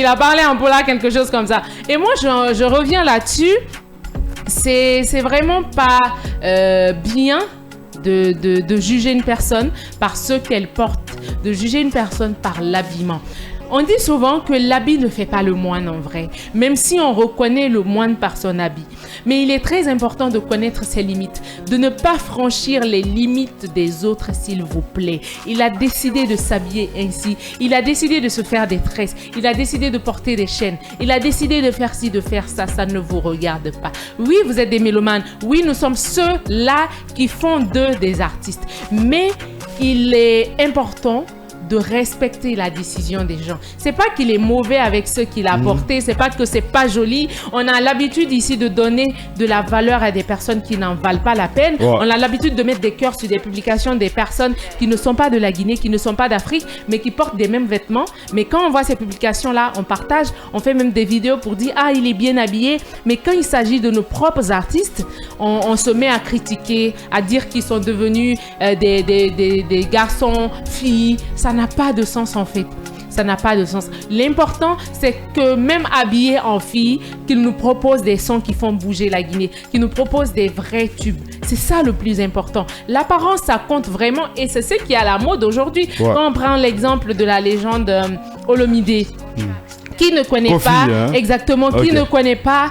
a parlé en pola, quelque chose comme ça. Et moi, je reviens là-dessus. C'est vraiment pas bien de juger une personne par ce qu'elle porte, de juger une personne par l'habillement. On dit souvent que l'habit ne fait pas le moine en vrai, même si on reconnaît le moine par son habit. Mais il est très important de connaître ses limites, de ne pas franchir les limites des autres, s'il vous plaît. Il a décidé de s'habiller ainsi, il a décidé de se faire des tresses, il a décidé de porter des chaînes, il a décidé de faire ci, de faire ça, ça ne vous regarde pas. Oui, vous êtes des mélomanes, oui, nous sommes ceux-là qui font d'eux des artistes. Mais il est important de respecter la décision des gens. C'est pas qu'il est mauvais avec ce qu'il a porté, c'est pas que c'est pas joli. On a l'habitude ici de donner de la valeur à des personnes qui n'en valent pas la peine. Ouais. On a l'habitude de mettre des cœurs sur des publications des personnes qui ne sont pas de la Guinée, qui ne sont pas d'Afrique, mais qui portent des mêmes vêtements. Mais quand on voit ces publications-là, on partage, on fait même des vidéos pour dire « Ah, il est bien habillé ». Mais quand il s'agit de nos propres artistes, on se met à critiquer, à dire qu'ils sont devenus des garçons, filles. Ça n'a pas de sens en fait. Ça n'a pas de sens. L'important, c'est que même habillés en filles, qu'ils nous proposent des sons qui font bouger la Guinée, qu'ils nous proposent des vrais tubes. C'est ça le plus important. L'apparence, ça compte vraiment et c'est ce qui est à la mode aujourd'hui. Ouais. Quand on prend l'exemple de la légende Olomide, qui ne connaît Kofi, pas, hein? Exactement, qui ne connaît pas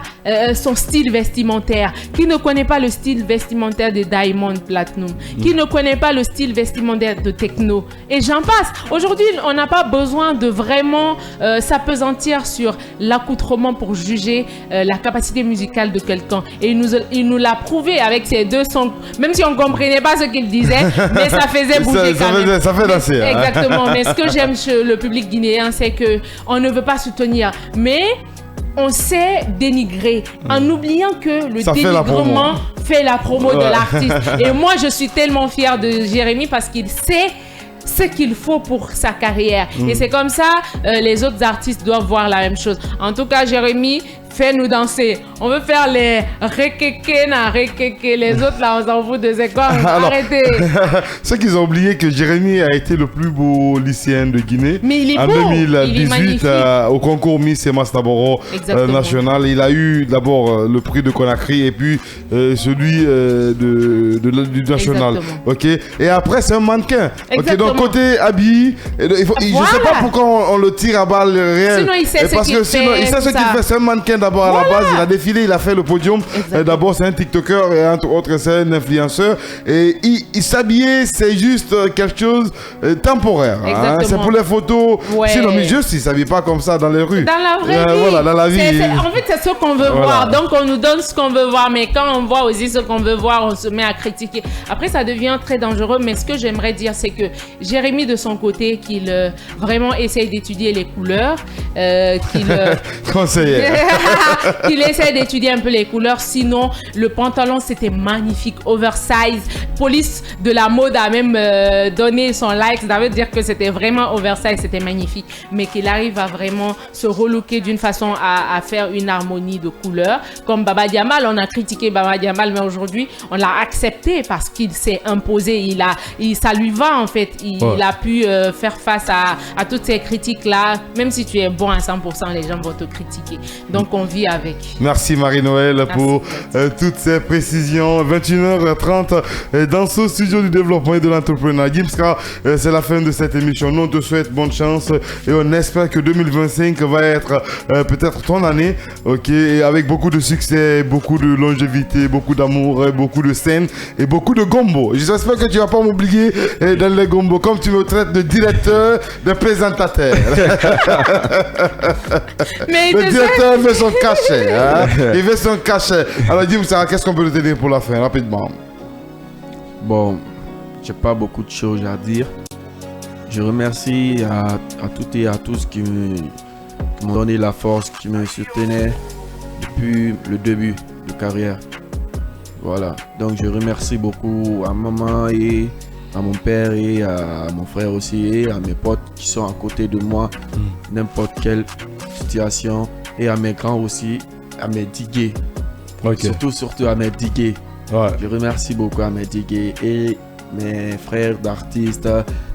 son style vestimentaire, qui ne connaît pas le style vestimentaire de Diamond Platinum, qui ne connaît pas le style vestimentaire de Techno, et j'en passe. Aujourd'hui, on n'a pas besoin de vraiment s'apesantir sur l'accoutrement pour juger la capacité musicale de quelqu'un. Et il nous l'a prouvé avec ces deux sons, même si on ne comprenait pas ce qu'il disait, mais ça faisait bouger quand même. Ça fait danser. Exactement, mais ce que j'aime chez le public guinéen, c'est qu'on ne veut pas soutenir, mais on sait dénigrer en oubliant que le dénigrement fait la promo de l'artiste. Et moi, je suis tellement fière de Jérémy parce qu'il sait ce qu'il faut pour sa carrière. Et c'est comme ça, les autres artistes doivent voir la même chose. En tout cas, Jérémy, fais-nous danser. On veut faire les rekeke na rekeke. Les autres là, on s'en fout de c'est quoi. Arrêtez. Ceux qui ont oublié que Jérémy a été le plus beau lycéen de Guinée. Mais il est en beau. 2018 au concours Miss Semas Taboro national. Il a eu d'abord le prix de Conakry et puis celui du national. Ok. Et après c'est un mannequin. Ok. Donc côté habillé, je sais pas pourquoi on le tire à balles réelles. Sinon il sait ce qu'il fait. Il sait ce qu'il fait. C'est un mannequin d'abord à la base. Il a défilé, il a fait le podium. D'abord c'est un TikToker et entre autres c'est un influenceur. Et il s'habillait, c'est juste quelque chose temporaire. Hein? C'est pour les photos. Ouais. Sinon mais juste il s'habille pas comme ça dans les rues. Dans la vraie vie. Voilà, dans la vie. En fait c'est ce qu'on veut voir. Donc on nous donne ce qu'on veut voir. Mais quand on voit aussi ce qu'on veut voir, on se met à critiquer. Après ça devient très dangereux. Mais ce que j'aimerais dire c'est que Jérémy de son côté qu'il vraiment essaye d'étudier les couleurs. Conseiller. Qu'il essaie d'étudier un peu les couleurs. Sinon, le pantalon, c'était magnifique. Oversize. Police de la mode a même donné son like. Ça veut dire que c'était vraiment oversize. C'était magnifique. Mais qu'il arrive à vraiment se relooker d'une façon à faire une harmonie de couleurs. Comme Baba Diamal, on a critiqué Baba Diamal, mais aujourd'hui, on l'a accepté parce qu'il s'est imposé. Ça lui va, en fait. Il a pu faire face à toutes ces critiques-là. Même si tu es bon à 100%, les gens vont te critiquer. Donc, on vit avec. Merci Marie-Noël pour toutes ces précisions. 21h30 dans ce studio du développement et de l'entrepreneuriat. Gimska, c'est la fin de cette émission. Nous, on te souhaite bonne chance et on espère que 2025 va être peut-être ton année, ok, et avec beaucoup de succès, beaucoup de longévité, beaucoup d'amour, beaucoup de scènes et beaucoup de gombo. J'espère que tu vas pas m'oublier dans les gombo comme tu me traites de directeur, de présentateur. Mais le directeur veut son cachet. Hein? Il veut son cachet. Alors dis-moi, qu'est-ce qu'on peut te dire pour la fin, rapidement? Bon, j'ai pas beaucoup de choses à dire. Je remercie à toutes et à tous qui m'ont donné la force, qui me soutenaient depuis le début de carrière. Voilà, donc je remercie beaucoup à maman et à mon père et à mon frère aussi et à mes potes qui sont à côté de moi, n'importe quelle situation, et à mes grands aussi, à mes digués. Okay. Surtout à mes digués. Ouais. Je remercie beaucoup à mes digués et mes frères d'artistes,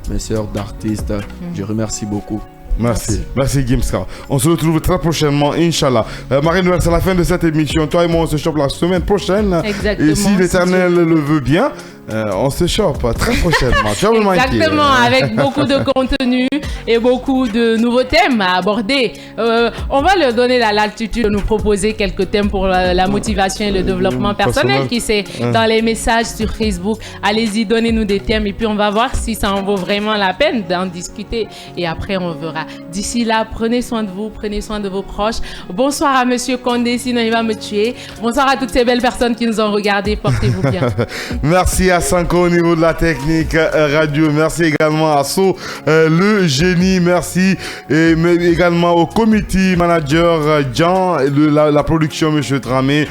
mes soeurs d'artistes. Je remercie beaucoup. Merci Gimska. On se retrouve très prochainement, Inch'Allah. Marie-Noël, c'est la fin de cette émission. Toi et moi, on se chope la semaine prochaine. Exactement. Et si l'Éternel le veut bien, On se chope très prochainement. Tu vas me manquer. Exactement, avec beaucoup de contenu et beaucoup de nouveaux thèmes à aborder. On va leur donner la latitude de nous proposer quelques thèmes pour la motivation et le développement personnel, qui c'est dans les messages sur Facebook. Allez-y, donnez-nous des thèmes et puis on va voir si ça en vaut vraiment la peine d'en discuter. Et après, on verra. D'ici là, prenez soin de vous, prenez soin de vos proches. Bonsoir à Monsieur Condé, sinon il va me tuer. Bonsoir à toutes ces belles personnes qui nous ont regardés. Portez-vous bien. Merci à Sanko au niveau de la technique radio. Merci également à So, le génie. Merci mais également au committee manager Jean, de la production Monsieur Tramé,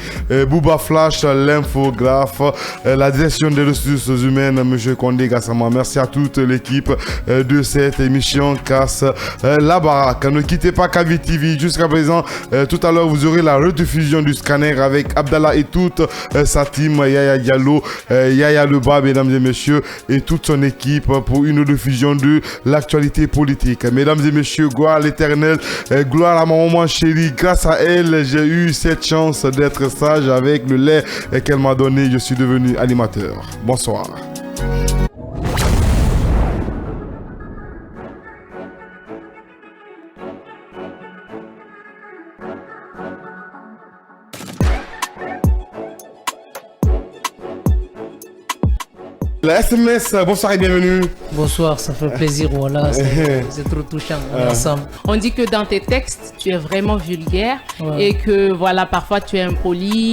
Bouba Flash, l'infographe, la direction des ressources humaines Monsieur Condé Gassama. Merci à toute l'équipe de cette émission Casse la baraque. Ne quittez pas Kavi TV jusqu'à présent. Tout à l'heure, vous aurez la rediffusion du scanner avec Abdallah et toute sa team, Yaya Diallo, Yaya Leba, mesdames et messieurs, et toute son équipe pour une rediffusion de l'actualité politique. Mesdames et messieurs, gloire à l'éternel, gloire à ma maman chérie. Grâce à elle, j'ai eu cette chance d'être sage avec le lait qu'elle m'a donné. Je suis devenu animateur. Bonsoir. La SMS, bonsoir et bienvenue. Bonsoir, ça fait plaisir, voilà, c'est trop touchant, on est ensemble. On dit que dans tes textes, tu es vraiment vulgaire et que voilà, parfois tu es impoli,